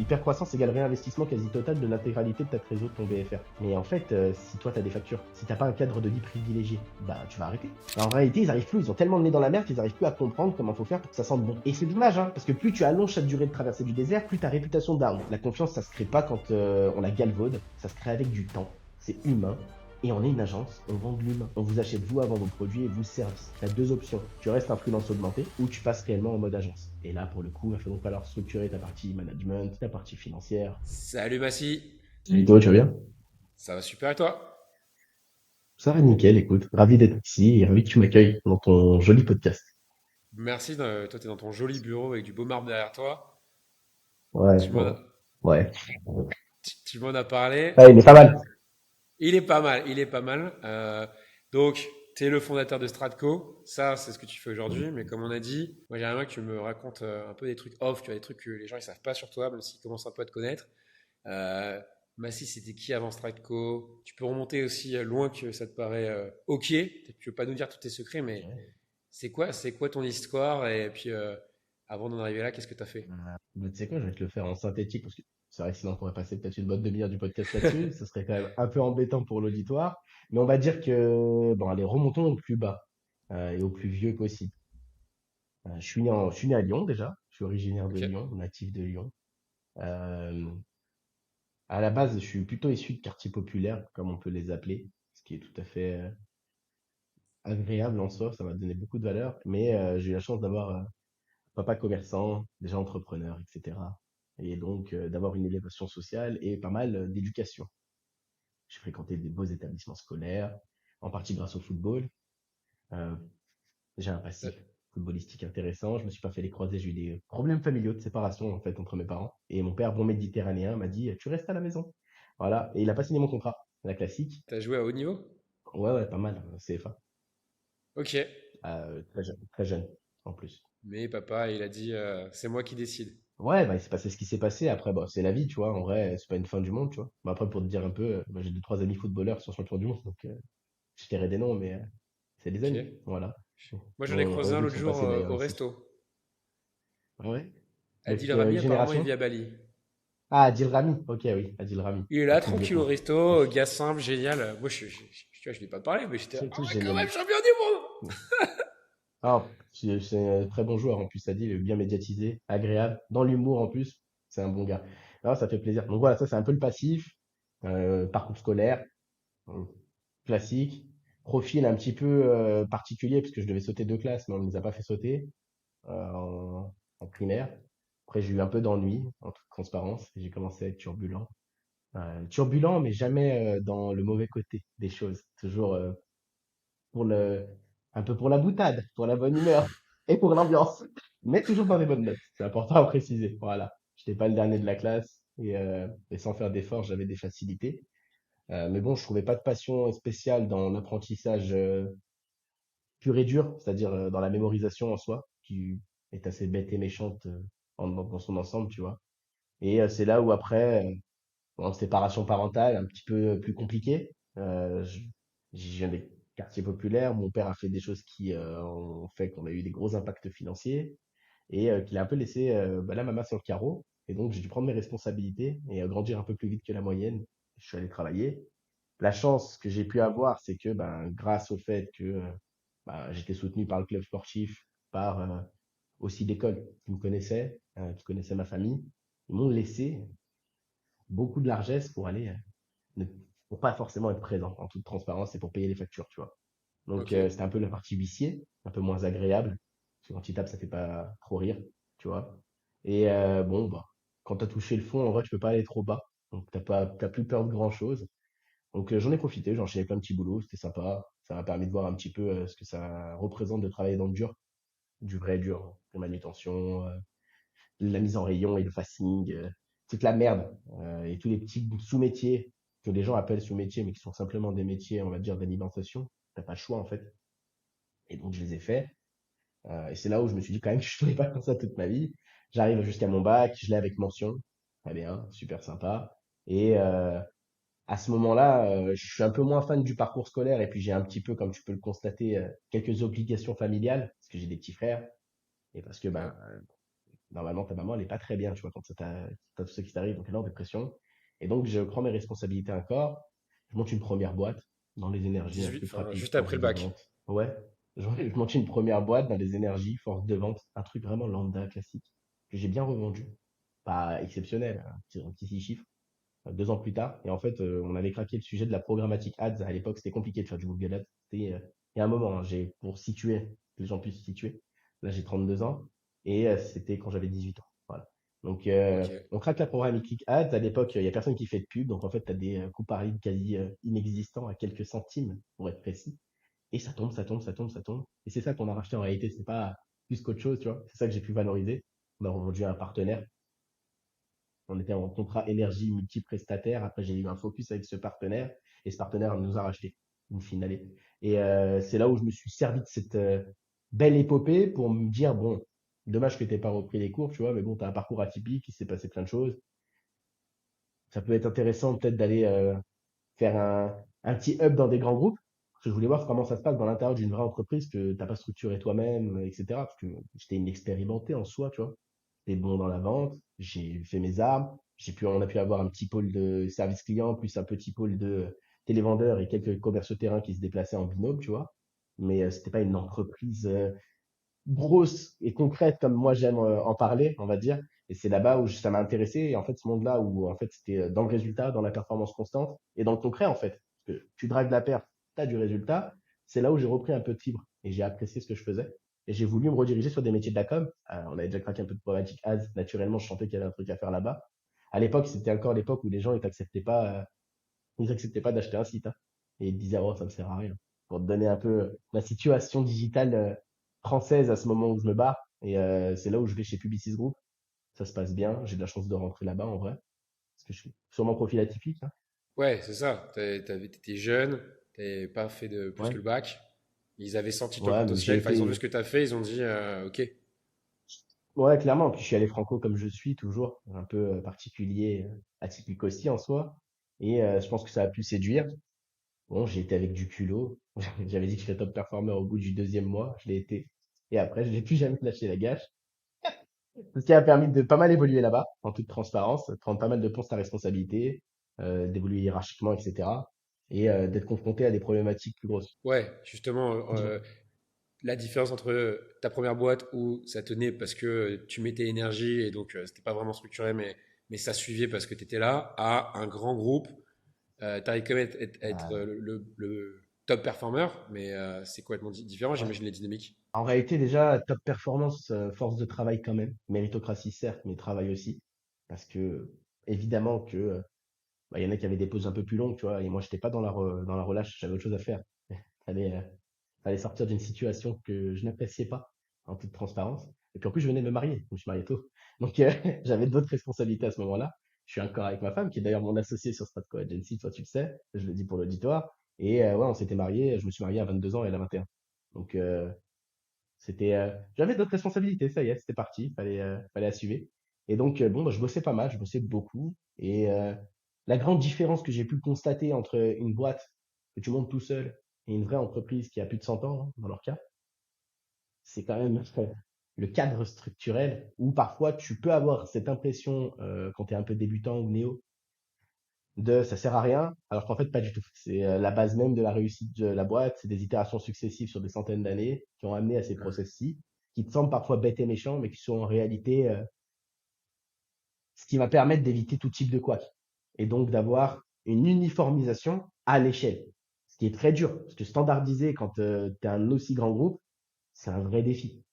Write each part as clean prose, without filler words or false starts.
Hypercroissance égale réinvestissement quasi total de l'intégralité de ta trésor de ton BFR. Mais en fait, si toi t'as des factures, si t'as pas un cadre de vie privilégié, bah tu vas arrêter. En réalité, ils arrivent plus, ils ont tellement de nez dans la merde qu'ils arrivent plus à comprendre comment faut faire pour que ça sente bon. Et c'est dommage, hein, parce que plus tu allonges cette durée de traversée du désert, plus ta réputation down. La confiance, ça se crée pas quand on la galvaude, ça se crée avec du temps. C'est humain. Et on est une agence, on vend de l'humain. On vous achète vous avant vos produits et vous service. Tu as deux options. Tu restes un freelance augmenté ou tu passes réellement en mode agence. Et là, pour le coup, il va donc falloir structurer ta partie management, ta partie financière. Salut Massy, Salut toi, tu vas bien? ça va super et toi? Ça va nickel, écoute. Ravi d'être ici et ravi que tu m'accueilles dans ton joli podcast. Merci, toi t'es dans ton joli bureau avec du beau marbre derrière toi. Ouais, Tu m'en bon. as, Ouais. tu m'en as parlé. Ah, il est pas mal. Il est pas mal, il est pas mal. Donc, t'es le fondateur de Stratco, ça c'est ce que tu fais aujourd'hui, mais comme on a dit, moi j'aimerais bien que tu me racontes un peu des trucs off, tu vois, des trucs que les gens ils savent pas sur toi, même s'ils commencent un peu à te connaître. Euh, Massy, c'était qui avant Stratco? Tu peux remonter aussi loin que ça te paraît ok. Tu veux pas nous dire tous tes secrets, mais c'est quoi ton histoire? Et puis, avant d'en arriver là, qu'est-ce que tu as fait? Mais tu sais quoi, je vais te le faire en synthétique parce que c'est vrai que sinon on pourrait passer peut-être une bonne demi-heure du podcast là-dessus. Ce serait quand même un peu embêtant pour l'auditoire. Mais on va dire que, bon, allez, remontons au plus bas et au plus vieux possible. Je suis né à Lyon déjà. Je suis originaire de Ok. Lyon, natif de Lyon. Euh, à la base, je suis plutôt issu de quartiers populaires, comme on peut les appeler, ce qui est tout à fait agréable en soi. Ça m'a donné beaucoup de valeur. Mais j'ai eu la chance d'avoir papa commerçant, déjà entrepreneur, etc. Et donc d'avoir une élévation sociale et pas mal d'éducation. J'ai fréquenté des beaux établissements scolaires, en partie grâce au football. Euh, j'ai un Euh, passif footballistique intéressant. Je me suis pas fait les croisés. J'ai eu des problèmes familiaux de séparation en fait entre mes parents. Et mon père, bon méditerranéen, m'a dit tu restes à la maison. Voilà. Et il a pas signé mon contrat. La classique. T'as joué à haut niveau? Ouais, ouais, pas mal. CFA. Ok. Très jeune en plus. Mais papa, il a dit, c'est moi qui décide. Ouais, bah, il s'est passé ce qui s'est passé. Après, bah, c'est la vie, tu vois. En vrai, c'est pas une fin du monde, tu vois. Bah, après, pour te dire un peu, bah, j'ai deux, trois amis footballeurs qui sont champions du monde. Donc, je dirais des noms, mais c'est des Ok. amis. Voilà. Moi, j'en ai Dont croisé un deux qui l'autre sont jour passés d'ailleurs au ici. resto. Ah ouais? De Adil quelle Rami, apparemment, il génération? vit à Bali. Ah, Adil Rami. Ok, oui, Adil Rami. Il est Un là, tout vieux tranquille au con. resto, gars simple, génial. Moi, tu vois, je n'ai pas parlé, mais j'étais là, oh, Tout mais quand même, génial. champion du monde! Ah, c'est un très bon joueur en plus, Adil, il est bien médiatisé, agréable, dans l'humour en plus. C'est un bon gars. Ah, ça fait plaisir. Donc voilà, ça c'est un peu le passif. Parcours scolaire. euh, Classique. Profil un petit peu particulier, parce que je devais sauter deux classes, mais on ne les a pas fait sauter en primaire. Après, j'ai eu un peu d'ennui, en toute transparence, et j'ai commencé à être turbulent. Turbulent, mais jamais dans le mauvais côté des choses. Toujours pour le, un peu pour la boutade, pour la bonne humeur et pour l'ambiance, mais toujours dans les bonnes notes. C'est important à préciser. Voilà. Je n'étais pas le dernier de la classe et sans faire d'efforts, j'avais des facilités. Mais bon, je trouvais pas de passion spéciale dans l'apprentissage pur et dur, c'est-à-dire dans la mémorisation en soi, qui est assez bête et méchante dans son ensemble, tu vois. Et c'est là où après, bon, séparation parentale, un petit peu plus compliquée. Je viens des quartiers populaires. Mon père a fait des choses qui ont fait qu'on a eu des gros impacts financiers et qu'il a un peu laissé bah, la maman sur le carreau. Et donc, j'ai dû prendre mes responsabilités et grandir un peu plus vite que la moyenne. Je suis allé travailler. La chance que j'ai pu avoir, c'est que ben, grâce au fait que ben, j'étais soutenu par le club sportif, par aussi l'école qui me connaissait, qui connaissait ma famille, ils m'ont laissé beaucoup de largesse pour aller, ne, pour pas forcément être présent en toute transparence et pour payer les factures, tu vois. Donc Ok. c'était un peu la partie huissier, un peu moins agréable, parce que quand tu tapes, ça fait pas trop rire, tu vois. Et bon, bah, quand t'as touché le fond, en vrai, tu peux pas aller trop bas. Donc t'as plus peur de grand chose. Donc j'en ai profité, j'ai enchaîné plein de petits boulots, c'était sympa. Ça m'a permis de voir un petit peu ce que ça représente de travailler dans le dur, du vrai dur, la manutention, la mise en rayon et le facing, toute la merde et tous les petits sous-métiers que les gens appellent sous-métiers, mais qui sont simplement des métiers, on va dire, d'alimentation. T'as pas le choix en fait. Et donc je les ai faits. Et c'est là où je me suis dit quand même que je ne ferais pas comme ça toute ma vie. J'arrive jusqu'à mon bac, je l'ai avec mention. Très bien, super sympa. Et à ce moment-là, je suis un peu moins fan du parcours scolaire et puis j'ai un petit peu, comme tu peux le constater, quelques obligations familiales parce que j'ai des petits frères et parce que ben Ouais. Normalement, ta maman, elle est pas très bien, tu vois, quand t'as tout ça qui t'arrive, donc elle est en dépression. Et donc, je prends mes responsabilités encore. Je monte une première boîte dans les énergies, un 18, truc enfin, rapide, juste après force le de bac. vente. Ouais. Je monte une première boîte dans les énergies, force de vente, un truc vraiment lambda, classique, que j'ai bien revendu. Pas exceptionnel, un petit 6 chiffres, 2 ans plus tard. Et en fait, on avait craqué le sujet de la programmatique ads. À l'époque, c'était compliqué de faire du Google Ads. Il y a un moment, hein, pour situer, que les gens puissent se situer. Là, j'ai 32 ans et c'était quand j'avais 18 ans. Voilà. Donc, Ok. on craque la programmatique ads. À l'époque, il y a personne qui fait de pub. Donc, en fait, tu as des coûts par lead quasi inexistants à quelques centimes, pour être précis. Et ça tombe, ça tombe, ça tombe, ça tombe. Et c'est ça qu'on a racheté en réalité. C'est pas plus qu'autre chose, tu vois. C'est ça que j'ai pu valoriser. On a revendu à un partenaire. On était en contrat énergie multi-prestataire. Après, j'ai eu un focus avec ce partenaire et ce partenaire nous a racheté, in fine. Et c'est là où je me suis servi de cette belle épopée pour me dire, bon, dommage que tu pas repris les cours, tu vois, mais bon, tu as un parcours atypique, il s'est passé plein de choses. Ça peut être intéressant peut-être d'aller faire un petit hub dans des grands groupes. Parce que je voulais voir comment ça se passe dans l'intérieur d'une vraie entreprise que t'as pas structuré toi-même, etc. Parce que j'étais inexpérimenté en soi, tu vois. J'étais bon dans la vente, j'ai fait mes armes, on a pu avoir un petit pôle de service client, plus un petit pôle de télévendeurs et quelques commerces terrain qui se déplaçaient en binôme, tu vois. Mais c'était pas une entreprise grosse et concrète comme moi j'aime en parler, on va dire. Et c'est là-bas où ça m'a intéressé. Et en fait, ce monde-là où en fait c'était dans le résultat, dans la performance constante et dans le concret en fait. Parce que tu dragues la perte, tu as du résultat. C'est là où j'ai repris un peu de fibre et j'ai apprécié ce que je faisais. Et j'ai voulu me rediriger sur des métiers de la com. On avait déjà craqué un peu de problématique ads. Naturellement, je sentais qu'il y avait un truc à faire là-bas. À l'époque, c'était encore l'époque où les gens ils acceptaient pas d'acheter un site, hein. Et ils te disaient, oh, ça me sert à rien. Pour te donner un peu la situation digitale française à ce moment où je me barre. Et c'est là où je vais chez Publicis Group. Ça se passe bien. J'ai de la chance de rentrer là-bas en vrai. Parce que je suis sur mon profil atypique, hein. Ouais, c'est ça. T'étais jeune, t'avais pas fait de plus que Ouais. le bac. Ils avaient senti ton Ouais, mais potentiel, j'ai enfin, ils ont vu ce fait. que tu as fait, ils ont dit OK. Ouais, clairement. Puis je suis allé franco comme je suis, toujours. Un peu particulier, atypique aussi en soi. Et je pense que ça a pu séduire. Bon, j'ai été avec du culot. J'avais dit que j'étais top performer au bout du deuxième mois. Je l'ai été. Et après, je n'ai plus jamais lâché la gâche. Ce qui a permis de pas mal évoluer là-bas, en toute transparence, de prendre pas mal de postes à responsabilité, d'évoluer hiérarchiquement, etc. Et d'être confronté à des problématiques plus grosses. Ouais, justement, Dis-moi. la différence entre ta première boîte où ça tenait parce que tu mettais énergie et donc c'était pas vraiment structuré, mais ça suivait parce que tu étais là, à un grand groupe. Tu arrives quand même à être Euh, le top performer, mais c'est complètement différent, ouais. j'imagine, les dynamiques. En réalité, déjà, top performance, force de travail quand même. Méritocratie, certes, mais travail aussi. Parce que, évidemment que, bah, il y en a qui avaient des pauses un peu plus longues, tu vois, et moi, j'étais pas dans la relâche, j'avais autre chose à faire. Fallait, fallait sortir d'une situation que je n'appréciais pas, en toute transparence. Et puis en plus, je venais de me marier. Je me suis marié tôt. Donc, j'avais d'autres responsabilités à ce moment-là. Je suis encore avec ma femme, qui est d'ailleurs mon associée sur Stratco Agency, toi tu le sais, je le dis pour l'auditoire. Et ouais, on s'était mariés, je me suis marié à 22 ans et elle à 21. Donc, j'avais d'autres responsabilités, ça y est, c'était parti, fallait assumer. Et donc, bon, bah, je bossais pas mal, je bossais beaucoup. Et la grande différence que j'ai pu constater entre une boîte que tu montes tout seul et une vraie entreprise qui a plus de 100 ans, hein, dans leur cas, c'est quand même le cadre structurel où parfois tu peux avoir cette impression, quand tu es un peu débutant ou néo, de ça sert à rien, alors qu'en fait, pas du tout. C'est la base même de la réussite de la boîte, c'est des itérations successives sur des centaines d'années qui ont amené à ces process-ci, qui te semblent parfois bêtes et méchants, mais qui sont en réalité ce qui va permettre d'éviter tout type de couac. Et donc d'avoir une uniformisation à l'échelle. Ce qui est très dur, parce que standardiser quand tu es un aussi grand groupe, c'est un vrai défi.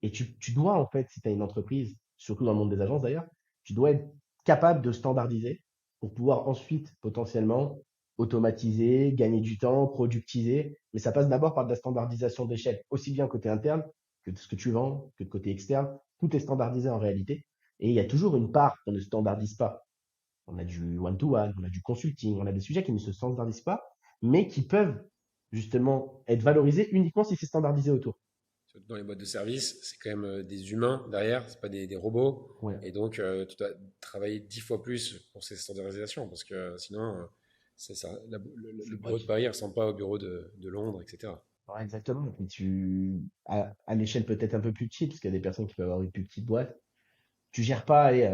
Et tu dois, en fait, si tu as une entreprise, surtout dans le monde des agences d'ailleurs, tu dois être capable de standardiser pour pouvoir ensuite potentiellement automatiser, gagner du temps, productiser. Mais ça passe d'abord par de la standardisation d'échelle, aussi bien côté interne que de ce que tu vends, que de côté externe. Tout est standardisé en réalité. Et il y a toujours une part qu'on ne standardise pas. On a du one-to-one, on a du consulting, on a des sujets qui ne se standardisent pas, mais qui peuvent justement être valorisés uniquement si c'est standardisé autour. Surtout dans les boîtes de service, c'est quand même des humains derrière, c'est pas des robots. Ouais. Et donc, tu dois travailler 10 fois plus pour ces standardisations, parce que sinon, c'est ça, le C'est vrai bureau de que Paris ne ressemble pas au bureau de Londres, etc. ouais, exactement. Et puis à l'échelle peut-être un peu plus petite, parce qu'il y a des personnes qui peuvent avoir une plus petite boîte, Tu gères pas, allez,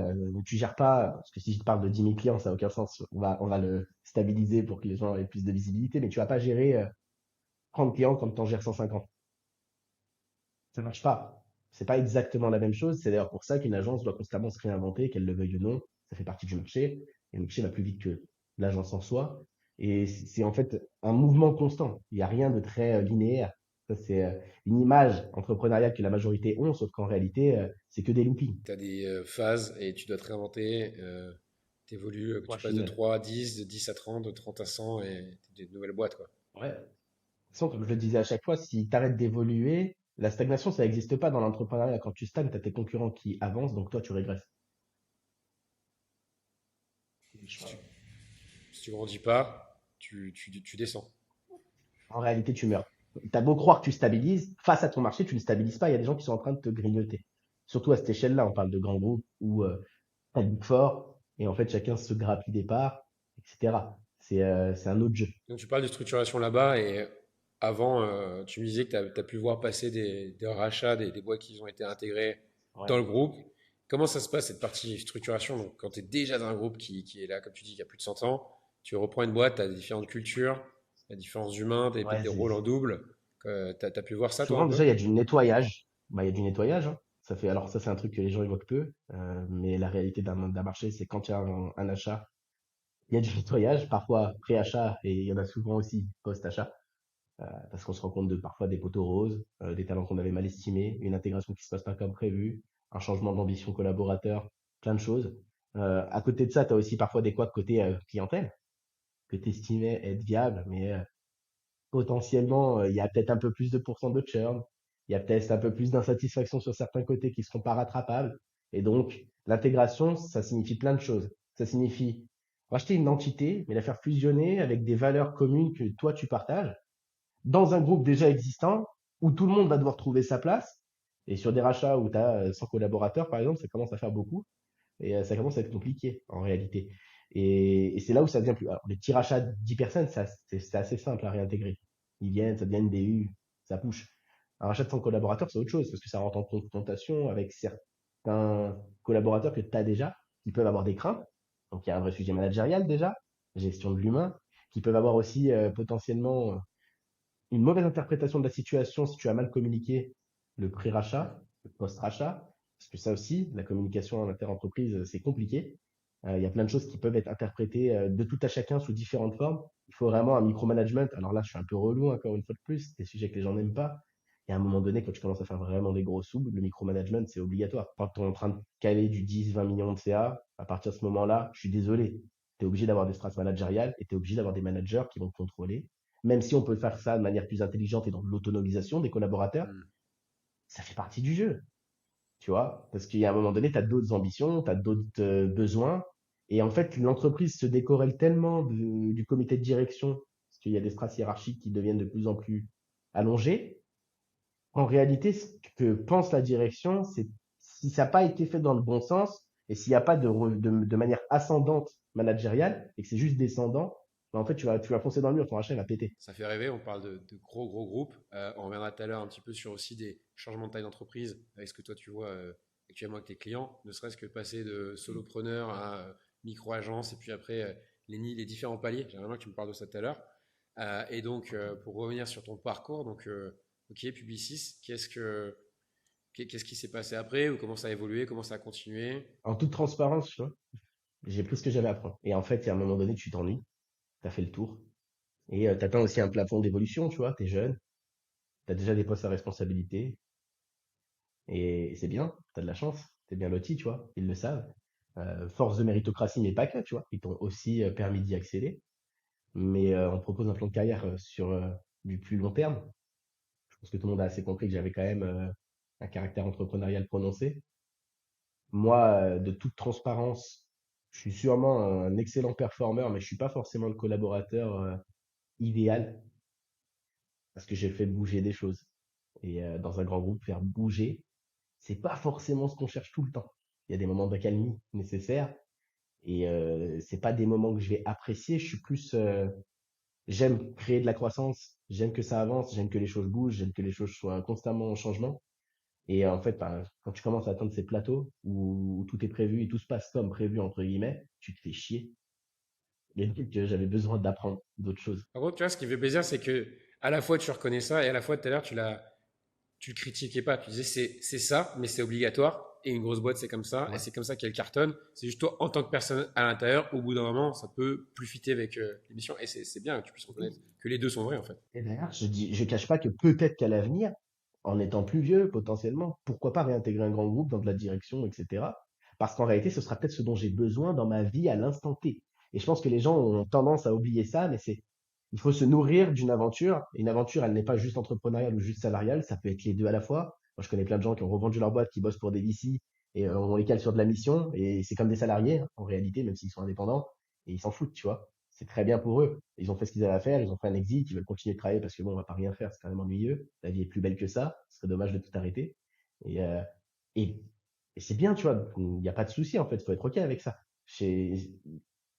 tu gères pas, parce que si je te parle de 10 000 clients, ça n'a aucun sens. On va le stabiliser pour que les gens aient plus de visibilité, mais tu vas pas gérer 30 clients comme tu en gères 150. Ça marche pas. C'est pas exactement la même chose. C'est d'ailleurs pour ça qu'une agence doit constamment se réinventer, qu'elle le veuille ou non. Ça fait partie du marché. Et le marché va plus vite que l'agence en soi. Et c'est en fait un mouvement constant. Il n'y a rien de très linéaire. Ça, c'est une image entrepreneuriale que la majorité ont, sauf qu'en réalité, c'est que des loopings. Tu as des phases et tu dois te réinventer. Tu évolues, Moi, tu je passes suis, de 3 à 10, de 10 à 30, de 30 à 100 et t'es des nouvelles boîtes, quoi. ouais. De toute façon, comme je le disais à chaque fois, si tu arrêtes d'évoluer, la stagnation, ça n'existe pas dans l'entrepreneuriat. Quand tu stagnes, tu as tes concurrents qui avancent, donc toi, tu régresses. Si tu, si tu grandis pas, tu descends. En réalité, tu meurs. T'as beau croire que tu stabilises, face à ton marché, tu ne stabilises pas. Il y a des gens qui sont en train de te grignoter. Surtout à cette échelle-là, on parle de grands groupes où t'as le Big Four et en fait chacun se grappille des parts, etc. C'est un autre jeu. Donc tu parles de structuration là-bas et avant, tu me disais que tu as pu voir passer des rachats, des boîtes qui ont été intégrées dans Ouais. le groupe. Comment ça se passe cette partie structuration? Donc quand tu es déjà dans un groupe qui est là, comme tu dis, il y a plus de 100 ans, tu reprends une boîte, tu as différentes cultures, il y a différents humains, tu as peut-être Ouais, des rôles en double. Tu as pu voir ça toi un souvent peu? déjà il y a du nettoyage. Bah, il y a du nettoyage, hein. Alors ça c'est un truc que les gens évoquent peu, mais la réalité d'un marché, c'est quand il y a un achat, il y a du nettoyage, parfois pré-achat et il y en a souvent aussi post-achat. Parce qu'on se rend compte de parfois des poteaux roses, des talents qu'on avait mal estimés, une intégration qui se passe pas comme prévu, un changement d'ambition collaborateur, plein de choses. À côté de ça, tu as aussi parfois des couacs côté clientèle que tu estimais être viable, mais potentiellement, il y a peut-être un peu plus de pourcent de churn, il y a peut-être un peu plus d'insatisfaction sur certains côtés qui ne seront pas rattrapables. Et donc, l'intégration, ça signifie plein de choses. Ça signifie racheter une entité, mais la faire fusionner avec des valeurs communes que toi, tu partages dans un groupe déjà existant où tout le monde va devoir trouver sa place. Et sur des rachats où tu as 100 collaborateurs, par exemple, ça commence à faire beaucoup et ça commence à être compliqué en réalité. Et c'est là où ça devient plus. Alors, les petits rachats de 10 personnes, c'est assez simple à réintégrer. Ils viennent, ça devient une BU, ça push. Un rachat de 100 collaborateurs, c'est autre chose parce que ça rentre en confrontation avec certains collaborateurs que tu as déjà qui peuvent avoir des craintes. Donc il y a un vrai sujet managérial déjà, gestion de l'humain, qui peuvent avoir aussi potentiellement une mauvaise interprétation de la situation si tu as mal communiqué le pré-rachat, le post-rachat, parce que ça aussi, la communication en inter-entreprise, c'est compliqué. Il y a plein de choses qui peuvent être interprétées de tout à chacun sous différentes formes. Il faut vraiment un micromanagement. Alors là, je suis un peu relou encore une fois de plus, des sujets que les gens n'aiment pas. Et à un moment donné, quand tu commences à faire vraiment des gros sous, le micromanagement, c'est obligatoire. Quand tu es en train de caler du 10, 20 millions de CA, à partir de ce moment-là, je suis désolé. Tu es obligé d'avoir des strates managériales et tu es obligé d'avoir des managers qui vont te contrôler, même si on peut faire ça de manière plus intelligente et dans l'autonomisation des collaborateurs, Hmm. ça fait partie du jeu, tu vois. Parce qu'il y a un moment donné, tu as d'autres ambitions, tu as d'autres besoins. Et en fait, l'entreprise se décorrèle tellement du comité de direction, parce qu'il y a des strates hiérarchiques qui deviennent de plus en plus allongées. En réalité, ce que pense la direction, c'est si ça n'a pas été fait dans le bon sens, et s'il n'y a pas de manière ascendante managériale, et que c'est juste descendant, bah, en fait, tu vas foncer dans le mur, ton rachat il va péter. Ça fait rêver, on parle de gros gros groupes. On reviendra tout à l'heure un petit peu sur aussi des changements de taille d'entreprise, avec ce que toi tu vois actuellement avec tes clients, ne serait-ce que passer de solopreneur à micro-agence et puis après les différents paliers. J'aimerais bien que tu me parles de ça tout à l'heure. Et donc, pour revenir sur ton parcours, donc, ok, Publicis, qu'est-ce qui s'est passé après ou comment ça a évolué, comment ça a continué? En toute transparence, tu vois, j'ai pris ce que j'avais à prendre. Et en fait, il y a un moment donné, tu t'ennuies, tu as fait le tour. Et tu atteins aussi un plafond d'évolution, tu vois, tu es jeune, tu as déjà des postes à responsabilité. Et c'est bien, tu as de la chance, tu es bien loti, tu vois, ils le savent. Force de méritocratie, mais pas que, tu vois, ils t'ont aussi permis d'y accéder. Mais on propose un plan de carrière sur du plus long terme. Je pense que tout le monde a assez compris que j'avais quand même un caractère entrepreneurial prononcé. Moi, de toute transparence, je suis sûrement un excellent performeur, mais je suis pas forcément le collaborateur idéal parce que j'ai fait bouger des choses. Et dans un grand groupe, faire bouger, c'est pas forcément ce qu'on cherche tout le temps. Il y a des moments d'accalmie nécessaires et c'est pas des moments que je vais apprécier. Je suis plus, j'aime créer de la croissance, j'aime que ça avance, j'aime que les choses bougent, j'aime que les choses soient constamment en changement. Et en fait, ben, quand tu commences à atteindre ces plateaux où tout est prévu et tout se passe comme prévu, entre guillemets, tu te fais chier. Et donc, j'avais besoin d'apprendre d'autres choses. Par contre, tu vois, ce qui me fait plaisir, c'est que à la fois tu reconnais ça et à la fois tout à l'heure tu le critiquais pas. Tu disais c'est ça, mais c'est obligatoire. Et une grosse boîte, c'est comme ça, et Ouais. c'est comme ça qu'elle cartonne. C'est juste toi, en tant que personne à l'intérieur, au bout d'un moment, ça peut plus fitter avec l'émission. Et c'est bien que tu puisses reconnaître que les deux sont vrais, en fait. Et d'ailleurs, je cache pas que peut-être qu'à l'avenir, en étant plus vieux, potentiellement, pourquoi pas réintégrer un grand groupe dans de la direction, etc. Parce qu'en réalité, ce sera peut-être ce dont j'ai besoin dans ma vie à l'instant T. Et je pense que les gens ont tendance à oublier ça, mais il faut se nourrir d'une aventure. Et une aventure, elle n'est pas juste entrepreneuriale ou juste salariale, ça peut être les deux à la fois. Moi, je connais plein de gens qui ont revendu leur boîte, qui bossent pour des VC, et on les cale sur de la mission, et c'est comme des salariés, hein, en réalité, même s'ils sont indépendants, et ils s'en foutent, tu vois. C'est très bien pour eux. Ils ont fait ce qu'ils avaient à faire, ils ont fait un exit, ils veulent continuer de travailler parce que bon, on va pas rien faire, c'est quand même ennuyeux. La vie est plus belle que ça, ce serait dommage de tout arrêter. Et, euh, et, et c'est bien, tu vois, il n'y a pas de souci en fait, il faut être OK avec ça. Chez-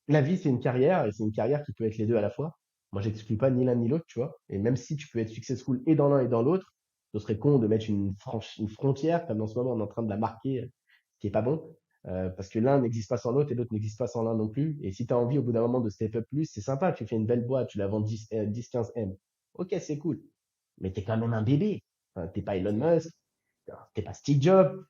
La vie, c'est une carrière et c'est une carrière qui peut être les deux à la fois. Moi, j'exclus pas ni l'un ni l'autre, tu vois. Et même si tu peux être successful et dans l'un et dans l'autre, ce serait con de mettre une frontière, comme en ce moment on est en train de la marquer, ce qui est pas bon. Parce que l'un n'existe pas sans l'autre et l'autre n'existe pas sans l'un non plus. Et si tu as envie au bout d'un moment de step up plus, c'est sympa, tu fais une belle boîte, tu la vends 10 15 M. Ok, c'est cool. Mais t'es quand même un bébé. Enfin, t'es pas Elon C'est vrai. Musk, t'es pas Steve Jobs,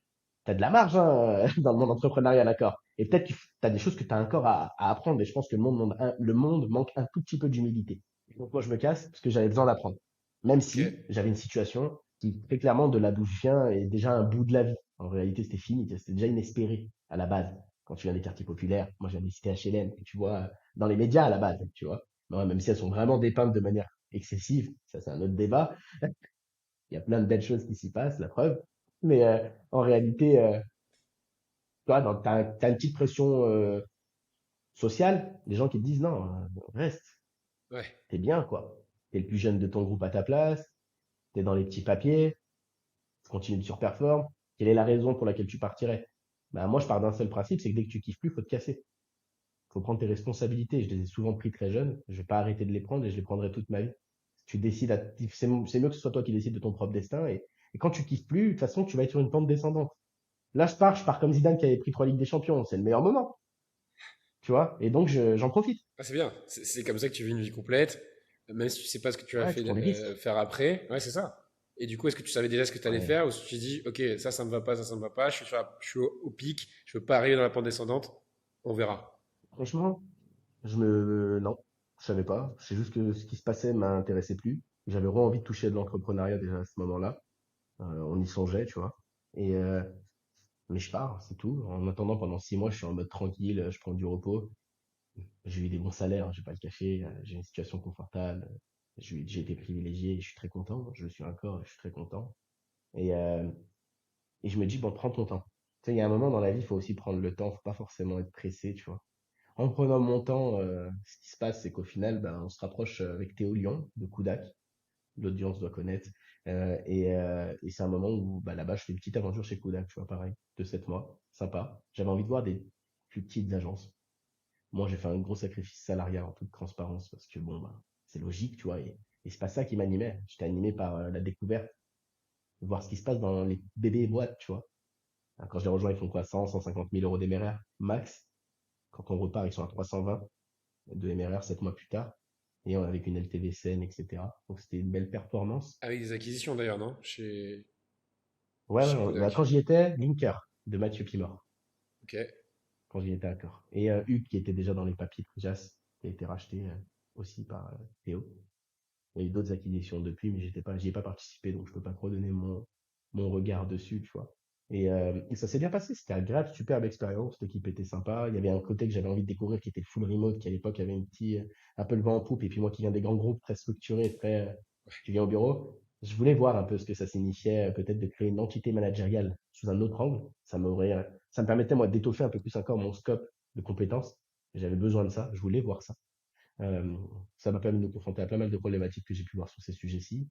t'as de la marge hein, dans le monde entrepreneurial, d'accord. Et peut-être que t'as des choses que t'as encore à apprendre. Et je pense que le monde manque un tout petit peu d'humilité. Donc moi, je me casse parce que j'avais besoin d'apprendre. Même Ok. si j'avais une situation qui, très clairement, de là d'où je viens, est déjà un bout de la vie. En réalité, c'était fini. C'était déjà inespéré à la base. Quand tu viens des quartiers populaires, moi, je viens des cités HLM, que tu vois dans les médias à la base, tu vois. Non, même si elles sont vraiment dépeintes de manière excessive, ça c'est un autre débat. Il y a plein de belles choses qui s'y passent, la preuve. Mais en réalité, tu vois, t'as une petite pression sociale, des gens qui te disent non, reste, Ouais. t'es bien, quoi. T'es le plus jeune de ton groupe à ta place, t'es dans les petits papiers, tu continues de surperformer. Quelle est la raison pour laquelle tu partirais? Bah, moi, je pars d'un seul principe, c'est que dès que tu kiffes plus, faut te casser. Faut prendre tes responsabilités. Je les ai souvent pris très jeunes. Je vais pas arrêter de les prendre et je les prendrai toute ma vie. Tu décides, c'est mieux que ce soit toi qui décides de ton propre destin. Et quand tu kiffes plus, de toute façon, tu vas être sur une pente descendante. Là, je pars comme Zidane qui avait pris 3 Ligues des Champions. C'est le meilleur moment, tu vois. Et donc, j'en profite. Ah, c'est bien. C'est comme ça que tu vis une vie complète, même si tu sais pas ce que tu vas Ouais, tu prends des risques. faire après. Ouais, c'est ça. Et du coup, est-ce que tu savais déjà ce que tu allais Ouais. faire ou est-ce que tu t'es dit, ok, ça me va pas, ça me va pas, je suis au pic, je veux pas arriver dans la pente descendante, on verra. Franchement, non, je savais pas. C'est juste que ce qui se passait m'intéressait plus. J'avais vraiment envie de toucher à de l'entrepreneuriat déjà à ce moment-là. On y songeait, tu vois. Et, mais je pars, c'est tout. En attendant, pendant 6 mois, je suis en mode tranquille, je prends du repos. J'ai eu des bons salaires, je vais pas le cacher. J'ai une situation confortable. J'ai été privilégié, et je suis très content. Je le suis encore, je suis très content. Et, euh, et je me dis, bon, prends ton temps. Tu sais, il y a un moment dans la vie, il faut aussi prendre le temps, faut pas forcément être pressé, tu vois. En prenant mon temps, ce qui se passe, c'est qu'au final, ben, on se rapproche avec Théo Lyon de Kudak. L'audience doit connaître. Et c'est un moment où bah, là-bas, je fais une petite aventure chez Kudak, tu vois, pareil, de 7 mois. Sympa. J'avais envie de voir des plus petites agences. Moi, j'ai fait un gros sacrifice salarial en toute transparence parce que bon, bah, c'est logique, tu vois. Et c'est pas ça qui m'animait. J'étais animé par la découverte, de voir ce qui se passe dans les bébés boîtes, tu vois. Alors, quand je les rejoins, ils font quoi? 150 000 euros d'éméraire max. Quand on repart, ils sont à 320 de MRR 7 mois plus tard, et avec une LTV saine, etc. Donc c'était une belle performance. Avec des acquisitions d'ailleurs, non? Ouais, Chez ouais, bah, Kodak. quand j'y étais, Linker de Mathieu Pimor, Ok. quand j'y étais à Accor. Et Hugues qui était déjà dans les papiers de Jas, qui a été racheté aussi par Théo. Il y a eu d'autres acquisitions depuis, mais j'y ai pas participé, donc je peux pas trop donner mon regard dessus, tu vois. Et ça s'est bien passé, c'était agréable, superbe expérience, l'équipe était sympa. Il y avait un côté que j'avais envie de découvrir qui était full remote, qui à l'époque avait un peu le vent en poupe, et puis moi qui viens des grands groupes très structurés, tu viens au bureau, je voulais voir un peu ce que ça signifiait, peut-être de créer une entité managériale sous un autre angle. Ça me permettait moi d'étoffer un peu plus encore mon scope de compétences. J'avais besoin de ça, je voulais voir ça. Euh, Ça m'a permis de me confronter à pas mal de problématiques que j'ai pu voir sur ces sujets-ci,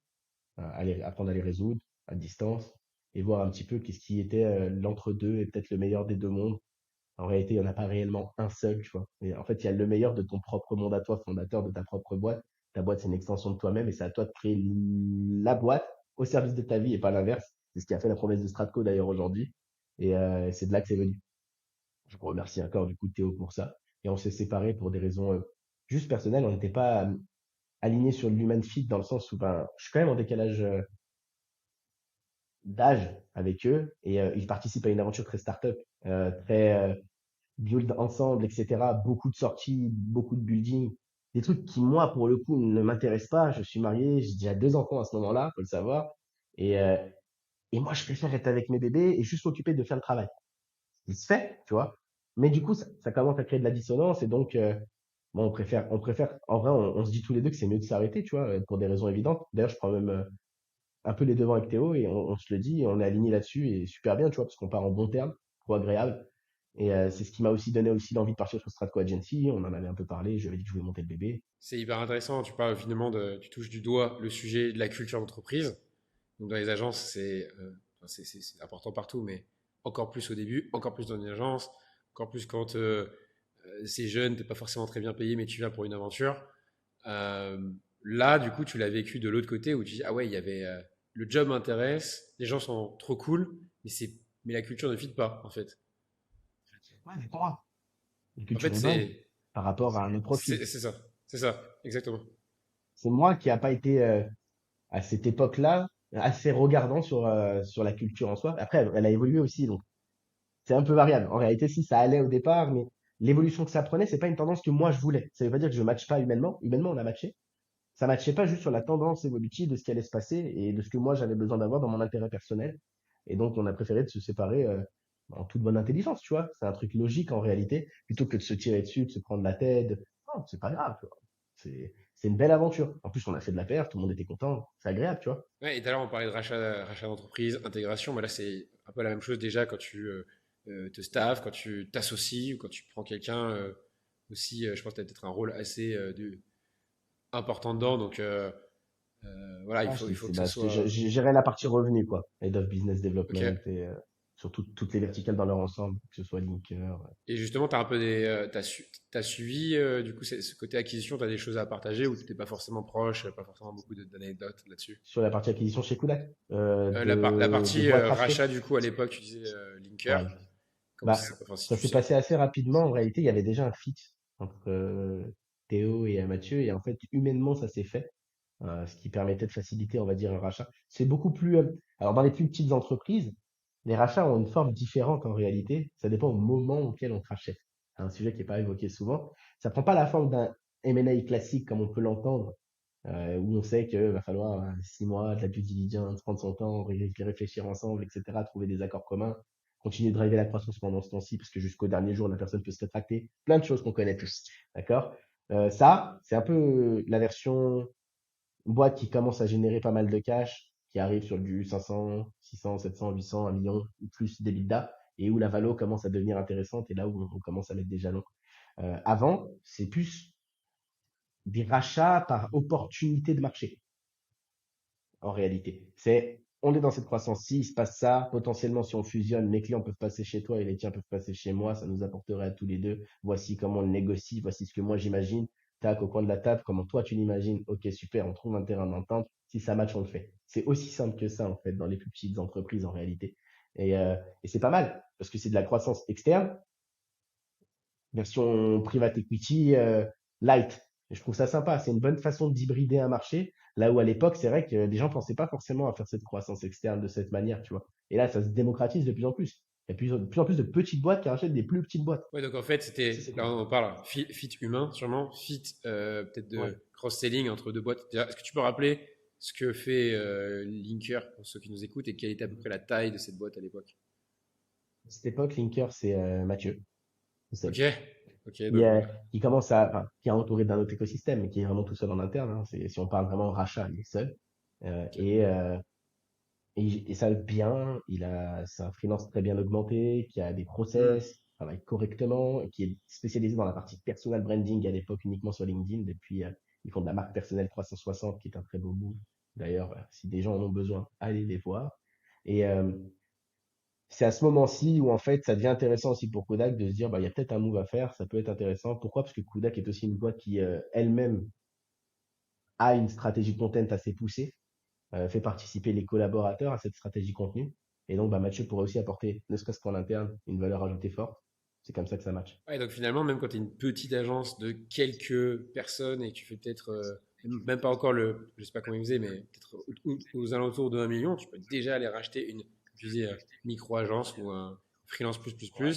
apprendre à les résoudre à distance et voir un petit peu qu'est-ce qui était l'entre-deux et peut-être le meilleur des deux mondes. En réalité, il n'y en a pas réellement un seul, tu vois. Et en fait, il y a le meilleur de ton propre monde à toi, fondateur de ta propre boîte. Ta boîte, c'est une extension de toi-même et c'est à toi de créer la boîte au service de ta vie et pas l'inverse. C'est ce qui a fait la promesse de Stratco d'ailleurs aujourd'hui. Et c'est de là que c'est venu. Je remercie encore du coup Théo pour ça. Et on s'est séparés pour des raisons juste personnelles. On n'était pas alignés sur l'human fit dans le sens où ben, je suis quand même en décalage d'âge avec eux et ils participent à une aventure très start-up, très build ensemble, etc. Beaucoup de sorties, beaucoup de building, des trucs qui moi pour le coup ne m'intéressent pas. Je suis marié, j'ai déjà 2 enfants à ce moment-là, faut le savoir. Et, euh, et moi je préfère être avec mes bébés et juste m'occuper de faire le travail. Il se fait, tu vois. Mais du coup ça commence à créer de la dissonance et donc bon, on préfère, en vrai, on se dit tous les deux que c'est mieux de s'arrêter, tu vois, pour des raisons évidentes. D'ailleurs, je prends même un peu les devants avec Théo et on se le dit, et on est aligné là-dessus et super bien, tu vois, parce qu'on part en bon terme, trop agréable. Et c'est ce qui m'a aussi donné aussi l'envie de partir sur Stratco Agency. On en avait un peu parlé, je lui avais dit que je voulais monter le bébé. C'est hyper intéressant. Tu parles finalement tu touches du doigt le sujet de la culture d'entreprise. Donc dans les agences, enfin, c'est important partout, mais encore plus au début, encore plus dans une agence, encore plus quand c'est jeune, t'es pas forcément très bien payé, mais tu viens pour une aventure. Euh, Là, du coup, tu l'as vécu de l'autre côté où tu dis ah ouais, il y avait le job m'intéresse, les gens sont trop cool, mais la culture ne fit pas en fait. Ouais, mais pour moi, une En fait, culture humaine par rapport à un profil. c'est ça, c'est ça, exactement. C'est moi qui a pas été à cette époque-là assez regardant sur la culture en soi. Après, elle a évolué aussi, donc c'est un peu variable. En réalité, si ça allait au départ, mais l'évolution que ça prenait, c'est pas une tendance que moi je voulais. Ça veut pas dire que je matche pas humainement. Humainement, on a matché. Ça matchait pas juste sur la tendance évolutive de ce qui allait se passer et de ce que moi j'avais besoin d'avoir dans mon intérêt personnel. Et donc, on a préféré de se séparer en toute bonne intelligence, tu vois. C'est un truc logique en réalité, plutôt que de se tirer dessus, de se prendre la tête. Non, c'est pas grave, tu vois. C'est une belle aventure. En plus, on a fait de la PR, tout le monde était content. C'est agréable, tu vois. Ouais, et tout à l'heure, on parlait de rachat d'entreprise, intégration, mais là, c'est un peu la même chose déjà quand tu te staffes, quand tu t'associes ou quand tu prends quelqu'un aussi. Je pense que tu as peut-être un rôle assez important dedans. Donc voilà, Ah, il faut que ça bah, soit. j'ai géré la partie revenu, quoi. Head of Business Ok. Development et sur toutes les verticales dans leur ensemble, que ce soit Linker. Et justement, tu as un peu t'as suivi du coup ce côté acquisition, tu as des choses à partager ou tu n'es pas forcément proche, pas forcément beaucoup d'anecdotes là-dessus. Sur la partie acquisition chez Kodak, La des partie boîtes rachetées. rachat, du coup, à l'époque, tu disais Ouais. Linker. Comment Bah, enfin, si ça tu s'est sais. passé assez rapidement. En réalité, il y avait déjà un fit entre Théo et Mathieu. Et en fait, humainement, ça s'est fait, ce qui permettait de faciliter, on va dire, un rachat. C'est beaucoup plus... alors, dans les plus petites entreprises, les rachats ont une forme différente en réalité. Ça dépend au moment auquel on rachète. C'est un sujet qui n'est pas évoqué souvent. Ça prend pas la forme d'un M&A classique comme on peut l'entendre, où on sait qu'il va falloir 6 mois, de la due diligence, prendre son temps, réfléchir ensemble, etc., trouver des accords communs, continuer de driver la croissance pendant ce temps-ci, parce que jusqu'au dernier jour, la personne peut se rétracter. Plein de choses qu'on connaît tous. D'accord? Ça, c'est un peu la version boîte qui commence à générer pas mal de cash, qui arrive sur du 500, 600, 700, 800, 1 million ou plus d'EBITDA, et où la valo commence à devenir intéressante, et là où on commence à mettre des jalons. Avant, c'est plus des rachats par opportunité de marché, en réalité. On est dans cette croissance-ci, il se passe ça, potentiellement si on fusionne, mes clients peuvent passer chez toi et les tiens peuvent passer chez moi, ça nous apporterait à tous les deux. Voici comment on le négocie, voici ce que moi j'imagine. Tac, au coin de la table, comment toi tu l'imagines. Ok, super, on trouve un terrain d'entente. Si ça match, on le fait. C'est aussi simple que ça, en fait, dans les plus petites entreprises, en réalité. Et c'est pas mal, parce que c'est de la croissance externe, version private equity light. Et je trouve ça sympa. C'est une bonne façon d'hybrider un marché. Là où à l'époque, c'est vrai que les gens pensaient pas forcément à faire cette croissance externe de cette manière, tu vois. Et là, ça se démocratise de plus en plus. Il y a de plus en plus de petites boîtes qui rachètent des plus petites boîtes. Ouais, donc en fait, Et ça, c'est là cool. on parle fit humain, sûrement, fit peut-être Ouais. de cross-selling entre deux boîtes. Déjà, est-ce que tu peux rappeler ce que fait Linker pour ceux qui nous écoutent et quelle était à peu près la taille de cette boîte à l'époque? À cette époque, Linker, c'est Mathieu, tout Ok, seul. ok, Qui, donc qui commence à, enfin, qui est entouré d'un autre écosystème, mais qui est vraiment tout seul en interne, hein. Si on parle vraiment rachat, il est seul. Euh, ok. et, euh, et ça bien, c'est un freelance très bien augmenté, qui a des Hmm. process, travaille correctement, et qui est spécialisé dans la partie personal branding à l'époque uniquement sur LinkedIn. Depuis, ils font de la marque personnelle 360, qui est un très beau move. D'ailleurs, si des gens en ont besoin, allez les voir. Et c'est à ce moment-ci où en fait, ça devient intéressant aussi pour Kodak de se dire, bah, il y a peut-être un move à faire, ça peut être intéressant. Pourquoi? Parce que Kodak est aussi une boîte qui elle-même a une stratégie content assez poussée fait participer les collaborateurs à cette stratégie contenue. Et donc, bah, Mathieu pourrait aussi apporter, ne serait-ce qu'en interne, une valeur ajoutée forte. C'est comme ça que ça match. Ouais, donc finalement, même quand tu es une petite agence de quelques personnes et que tu fais peut-être, même pas encore je sais pas combien vous faisait, mais peut-être aux alentours de 1 million, tu peux déjà aller racheter une, comme tu disais, micro-agence ou un freelance Ouais.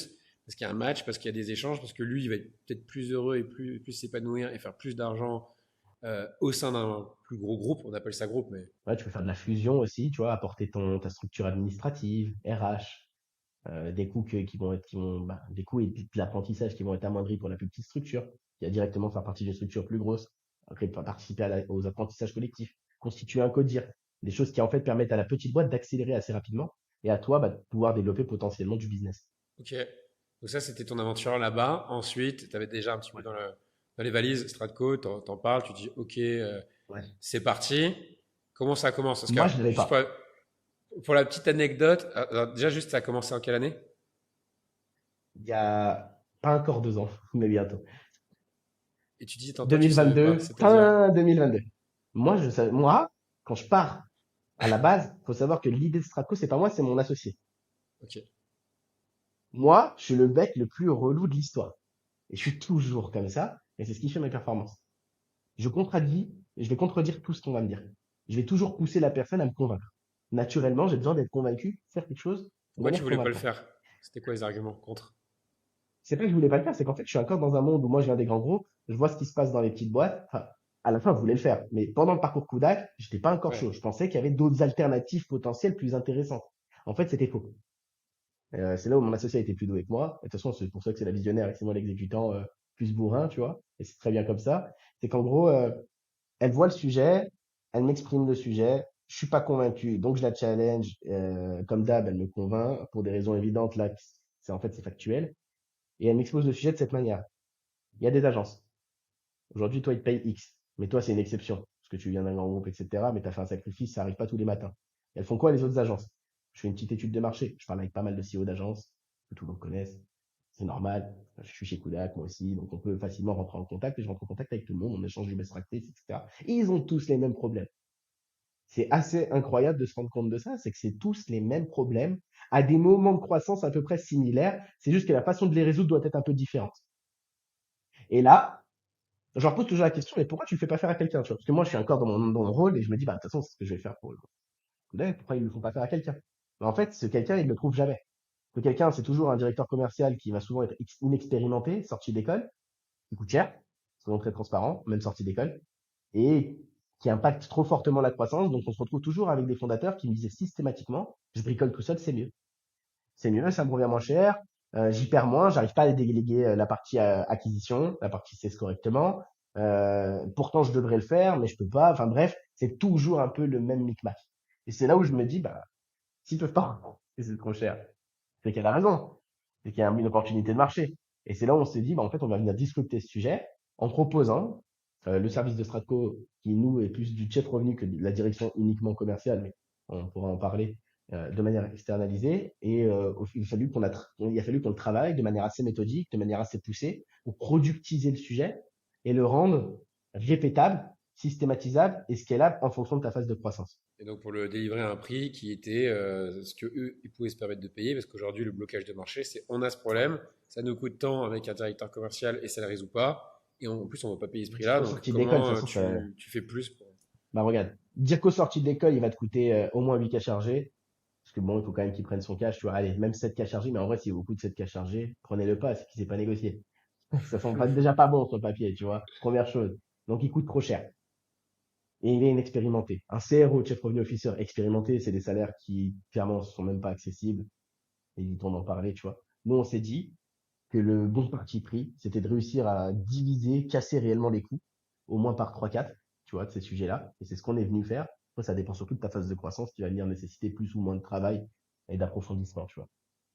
parce qu'il y a un match, parce qu'il y a des échanges, parce que lui, il va être peut-être plus heureux et plus s'épanouir et faire plus d'argent au sein d'un plus gros groupe. On appelle ça groupe, mais Ouais, tu peux faire de la fusion aussi, tu vois, apporter ta structure administrative, RH, des coûts des coûts et de l'apprentissage qui vont être amoindris pour la plus petite structure, qui va directement faire partie d'une structure plus grosse, après participer aux apprentissages collectifs, constituer un codir, des choses qui en fait permettent à la petite boîte d'accélérer assez rapidement et à toi bah, de pouvoir développer potentiellement du business. ok. Donc ça, c'était ton aventure là-bas. Ensuite, tu avais déjà un petit peu Ouais. dans les valises Stratco, t'en parles, tu dis ok, Ouais. c'est parti. Comment ça commence? Parce que Moi, je ne l'avais juste pas. pour la petite anecdote, alors déjà juste ça a commencé en quelle année? Il y a pas encore 2 ans, mais bientôt. Et tu dis tantôt tu savais pas, 2022, c'est-à-dire? fin 2022. Moi, quand je pars, à la base, faut savoir que l'idée de Stratco, c'est pas moi, c'est mon associé. Ok. Moi, je suis le mec le plus relou de l'histoire. Et je suis toujours comme ça, et c'est ce qui fait mes performances. Je contredis, et je vais contredire tout ce qu'on va me dire. Je vais toujours pousser la personne à me convaincre. Naturellement, j'ai besoin d'être convaincu, faire quelque chose de Pourquoi tu manière voulais pas le convaincante. faire? C'était quoi les arguments contre? C'est pas que je voulais pas le faire, c'est qu'en fait, je suis encore dans un monde où moi, je viens des grands groupes, je vois ce qui se passe dans les petites boîtes. Enfin, à la fin, je voulais le faire, mais pendant le parcours Kodak, j'étais pas encore Ouais. chaud. Je pensais qu'il y avait d'autres alternatives potentielles plus intéressantes. En fait, c'était faux. C'est là où mon associé a été plus doué que moi. Et de toute façon, c'est pour ça que c'est la visionnaire et que c'est moi l'exécutant plus bourrin, tu vois. Et c'est très bien comme ça. C'est qu'en gros, elle voit le sujet, elle m'exprime le sujet, je suis pas convaincu, donc je la challenge. Comme d'hab, elle me convainc pour des raisons évidentes là. C'est factuel. Et elle m'expose le sujet de cette manière. Il y a des agences. Aujourd'hui, toi, ils te payent X. Mais toi, c'est une exception. Parce que tu viens d'un grand groupe, etc. Mais tu as fait un sacrifice, ça arrive pas tous les matins. Et elles font quoi, les autres agences? Je fais une petite étude de marché. Je parle avec pas mal de CEO d'agences, que tout le monde connaisse. C'est normal. Je suis chez Kodak, moi aussi. Donc, on peut facilement rentrer en contact. Et je rentre en contact avec tout le monde. On échange du best practice, etc. Et ils ont tous les mêmes problèmes. C'est assez incroyable de se rendre compte de ça. C'est que c'est tous les mêmes problèmes à des moments de croissance à peu près similaires. C'est juste que la façon de les résoudre doit être un peu différente. Et là, je leur pose toujours la question, mais pourquoi tu le fais pas faire à quelqu'un, tu vois? Parce que moi, je suis encore dans mon rôle et je me dis, bah, de toute façon, c'est ce que je vais faire pour le coup. Pourquoi ils le font pas faire à quelqu'un? Mais en fait, ce quelqu'un, il le trouve jamais. Le quelqu'un, c'est toujours un directeur commercial qui va souvent être inexpérimenté, sorti d'école, qui coûte cher, souvent très transparent, même sorti d'école, et qui impacte trop fortement la croissance. Donc, on se retrouve toujours avec des fondateurs qui me disaient systématiquement, je bricole tout seul, c'est mieux. C'est mieux, ça me revient moins cher, j'y perds moins, j'arrive pas à déléguer la partie acquisition, la partie sales correctement. Pourtant, je devrais le faire, mais je peux pas. Enfin bref, c'est toujours un peu le même micmac. Et c'est là où je me dis, bah, s'ils peuvent pas, et c'est trop cher, c'est qu'elle a raison, c'est qu'il y a une opportunité de marché. Et c'est là où on s'est dit, bah, en fait, on va venir disrupter ce sujet en proposant le service de Stratco, qui nous est plus du chef revenu que de la direction uniquement commerciale, mais on pourra en parler de manière externalisée. Et il a fallu qu'on le travaille de manière assez méthodique, de manière assez poussée, pour productiser le sujet et le rendre répétable, systématisable et scalable en fonction de ta phase de croissance. Et donc pour le délivrer à un prix qui était ce que eux ils pouvaient se permettre de payer, parce qu'aujourd'hui le blocage de marché, c'est on a ce problème, ça nous coûte tant avec un directeur commercial et ça ne le résout pas, et en plus on ne va pas payer ce Dire prix-là, qu'au donc sorti de l'école, de toute comment façon, tu fais plus pour... bah regarde, dire qu'au sorti de l'école, il va te coûter au moins 8 cas chargés, parce que bon, il faut quand même qu'il prenne son cash, tu vois, allez, même 7 cas chargés, mais en vrai, s'il vaut le coup de 7 cas chargés, prenez-le pas, c'est qu'il sait pas négocier. Ça sent déjà pas bon sur le papier, tu vois, première chose. Donc, il coûte trop cher. Et il est inexpérimenté. Un CRO, Chief Revenue Officer expérimenté, c'est des salaires qui, clairement, sont même pas accessibles. Évitons d'en parler, tu vois. Nous, on s'est dit que le bon parti pris, c'était de réussir à diviser, casser réellement les coûts, au moins par 3-4, tu vois, de ces sujets-là. Et c'est ce qu'on est venu faire. Après, ça dépend surtout de ta phase de croissance qui va venir nécessiter plus ou moins de travail et d'approfondissement, tu vois.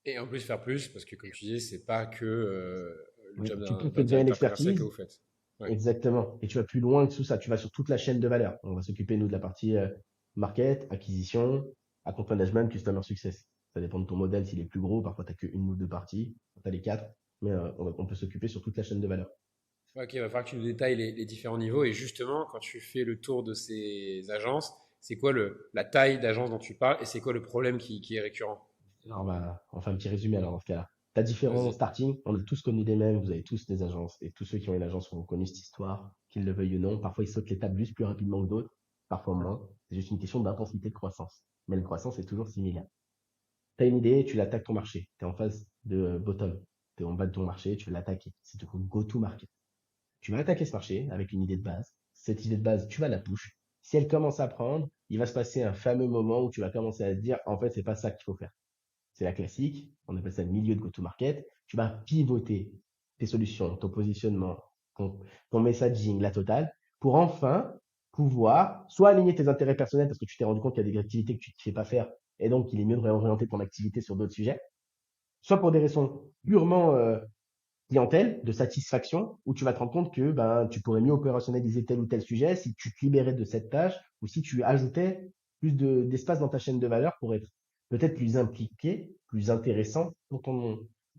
Et en plus faire plus, parce que comme tu disais, c'est pas que le Oui, job tu d'un pousses déjà une directeur commercial que expertise. vous faites. Ouais. Exactement. Et tu vas plus loin que tout ça. Tu vas sur toute la chaîne de valeur. On va s'occuper, nous, de la partie market, acquisition, account management, customer success. Ça dépend de ton modèle s'il est plus gros. Parfois, tu n'as qu'une ou deux parties. Tu as les quatre. Mais on peut s'occuper sur toute la chaîne de valeur. Ok, il va falloir que tu nous détailles les différents niveaux. Et justement, quand tu fais le tour de ces agences, C'est quoi la taille d'agence dont tu parles et c'est quoi le problème qui est récurrent? Alors, on fait un petit résumé alors dans ce cas-là. Tu as différents Vas-y. starting, on a tous connu des mêmes, vous avez tous des agences, et tous ceux qui ont une agence ont connu cette histoire, qu'ils le veuillent ou non. Parfois, ils sautent l'étape juste plus rapidement que d'autres, parfois moins. C'est juste une question d'intensité de croissance. Mais la croissance est toujours similaire. Tu as une idée, tu l'attaques ton marché. Tu es en phase de bottom. Tu es en bas de ton marché, tu veux l'attaquer. C'est du coup go-to market. Tu vas attaquer ce marché avec une idée de base. Cette idée de base, tu vas la push. Si elle commence à prendre, il va se passer un fameux moment où tu vas commencer à te dire, en fait, c'est pas ça qu'il faut faire. C'est la classique, on appelle ça le milieu de go-to-market. Tu vas pivoter tes solutions, ton positionnement, ton messaging, la totale, pour enfin pouvoir soit aligner tes intérêts personnels parce que tu t'es rendu compte qu'il y a des activités que tu ne fais pas faire et donc il est mieux de réorienter ton activité sur d'autres sujets, soit pour des raisons purement clientèle, de satisfaction, où tu vas te rendre compte que ben, tu pourrais mieux opérationnaliser tel ou tel sujet si tu te libérais de cette tâche ou si tu ajoutais plus d'espace dans ta chaîne de valeur pour être peut-être plus impliqué, plus intéressant pour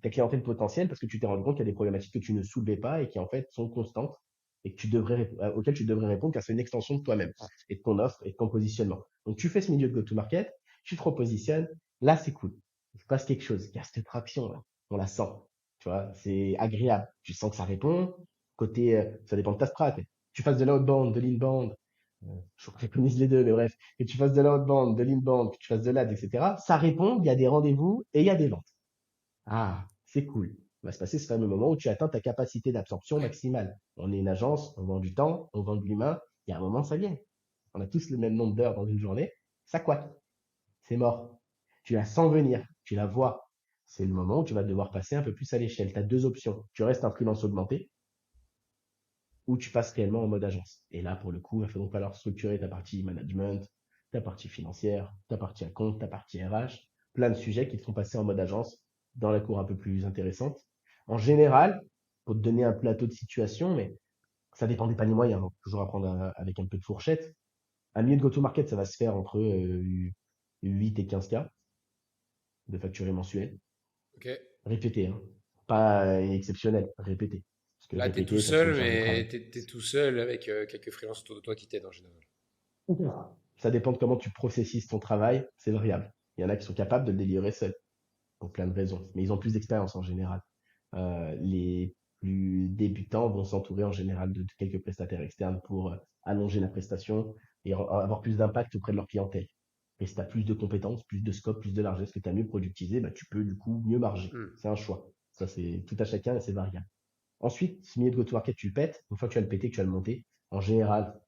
ta clientèle potentielle parce que tu t'es rendu compte qu'il y a des problématiques que tu ne soulevais pas et qui en fait sont constantes et que auxquelles tu devrais répondre car c'est une extension de toi-même et de ton offre et de ton positionnement. Donc tu fais ce milieu de go-to-market, tu te repositionnes, là c'est cool. Il se passe quelque chose, il y a cette traction là, on la sent. Tu vois, c'est agréable. Tu sens que ça répond. Côté, ça dépend de ta strat. Mais tu fasses de l'outbound, de l'inbound, je préconise les deux, mais bref, que tu fasses de l'outbound, de l'inbound, que tu fasses de l'ad, etc. Ça répond, il y a des rendez-vous et il y a des ventes. Ah, c'est cool. Il va se passer ce fameux moment où tu atteins ta capacité d'absorption maximale. On est une agence, on vend du temps, on vend de l'humain. Il y a un moment, ça vient. On a tous le même nombre d'heures dans une journée. Ça quoi? C'est mort. Tu la sens venir, tu la vois. C'est le moment où tu vas devoir passer un peu plus à l'échelle. Tu as deux options. Tu restes un freelance augmenté ou tu passes réellement en mode agence. Et là, pour le coup, il va donc falloir structurer ta partie management, ta partie financière, ta partie à compte, ta partie RH, plein de sujets qui te font passer en mode agence dans la cour un peu plus intéressante. En général, pour te donner un plateau de situation, mais ça dépend des paniers moyens, donc toujours apprendre avec un peu de fourchette. Un milieu de go-to-market, ça va se faire entre 8 et 15K de facturé mensuel. Ok. Répété, hein. Pas exceptionnel, répété. Parce que Là, t'es tout répété, ça se fait seul, une charge de travail. mais t'es tout seul avec quelques freelances autour de toi qui t'aident en général. Ça dépend de comment tu processes ton travail, c'est variable. Il y en a qui sont capables de le délivrer seuls, pour plein de raisons, mais ils ont plus d'expérience en général. Les plus débutants vont s'entourer en général de quelques prestataires externes pour allonger la prestation et avoir plus d'impact auprès de leur clientèle. Et si tu as plus de compétences, plus de scope, plus de largesse, que tu as mieux productisé, bah, tu peux du coup mieux marger. Hmm. C'est un choix. Ça, c'est tout à chacun et c'est variable. Ensuite, ce milieu de go-to-market, tu le pètes. Une fois que tu as le pété, que tu as le monté, en général,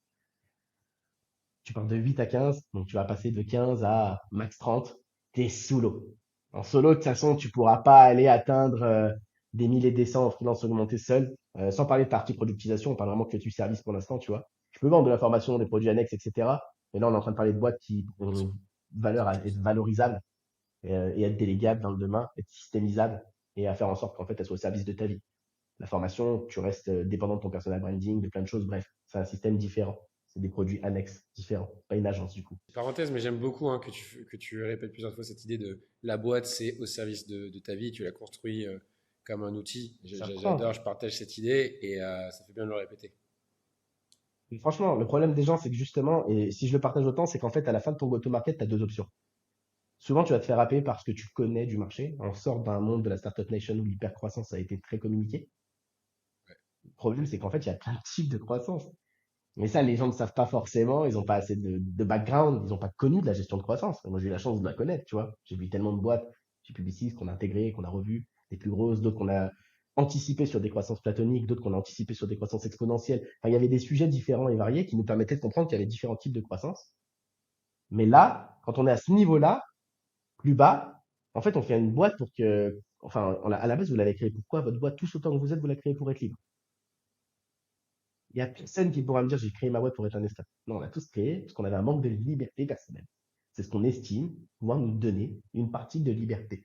tu pars de 8 à 15, donc tu vas passer de 15 à max 30, tu es sous l'eau. En solo, de toute façon, tu pourras pas aller atteindre des milliers des cents en freelance augmenté seul, sans parler de partie productisation, on parle vraiment que du service pour l'instant, tu vois. Tu peux vendre de la formation, des produits annexes, etc. Mais là, on est en train de parler de boîtes qui ont une valeur à être valorisables et être délégables dans le demain, être systémisables et à faire en sorte qu'en fait, elles soient au service de ta vie. La formation, tu restes dépendant de ton personal branding, de plein de choses. Bref, c'est un système différent. C'est des produits annexes différents, pas une agence du coup. Parenthèse, mais j'aime beaucoup hein, que tu répètes plusieurs fois cette idée de la boîte, c'est au service de ta vie, tu l'as construit comme un outil. Ça J'adore, prend. je partage cette idée et ça fait bien de le répéter. Et franchement, le problème des gens, c'est que justement, et si je le partage autant, c'est qu'en fait, à la fin de ton go-to-market, tu as deux options. Souvent, tu vas te faire happer parce que tu connais du marché. On sort d'un monde de la startup nation où l'hypercroissance a été très communiquée. Le problème, c'est qu'en fait, il y a plein de types de croissance. Mais ça, les gens ne savent pas forcément, ils n'ont pas assez de background, ils n'ont pas connu de la gestion de croissance. Moi, j'ai eu la chance de la connaître, tu vois. J'ai vu tellement de boîtes chez Publicis qu'on a intégrées, qu'on a revues, des plus grosses, d'autres qu'on a anticipées sur des croissances platoniques, d'autres qu'on a anticipées sur des croissances exponentielles. Enfin, il y avait des sujets différents et variés qui nous permettaient de comprendre qu'il y avait différents types de croissance. Mais là, quand on est à ce niveau-là, plus bas, en fait, on fait une boîte pour que, enfin, à la base, vous l'avez créée pourquoi? Votre boîte, tous autant que vous êtes, vous la créez pour être libre. Il y a personne qui pourra me dire j'ai créé ma boîte pour être un esclave. Non, on a tous créé parce qu'on avait un manque de liberté personnelle. C'est ce qu'on estime pouvoir nous donner une partie de liberté.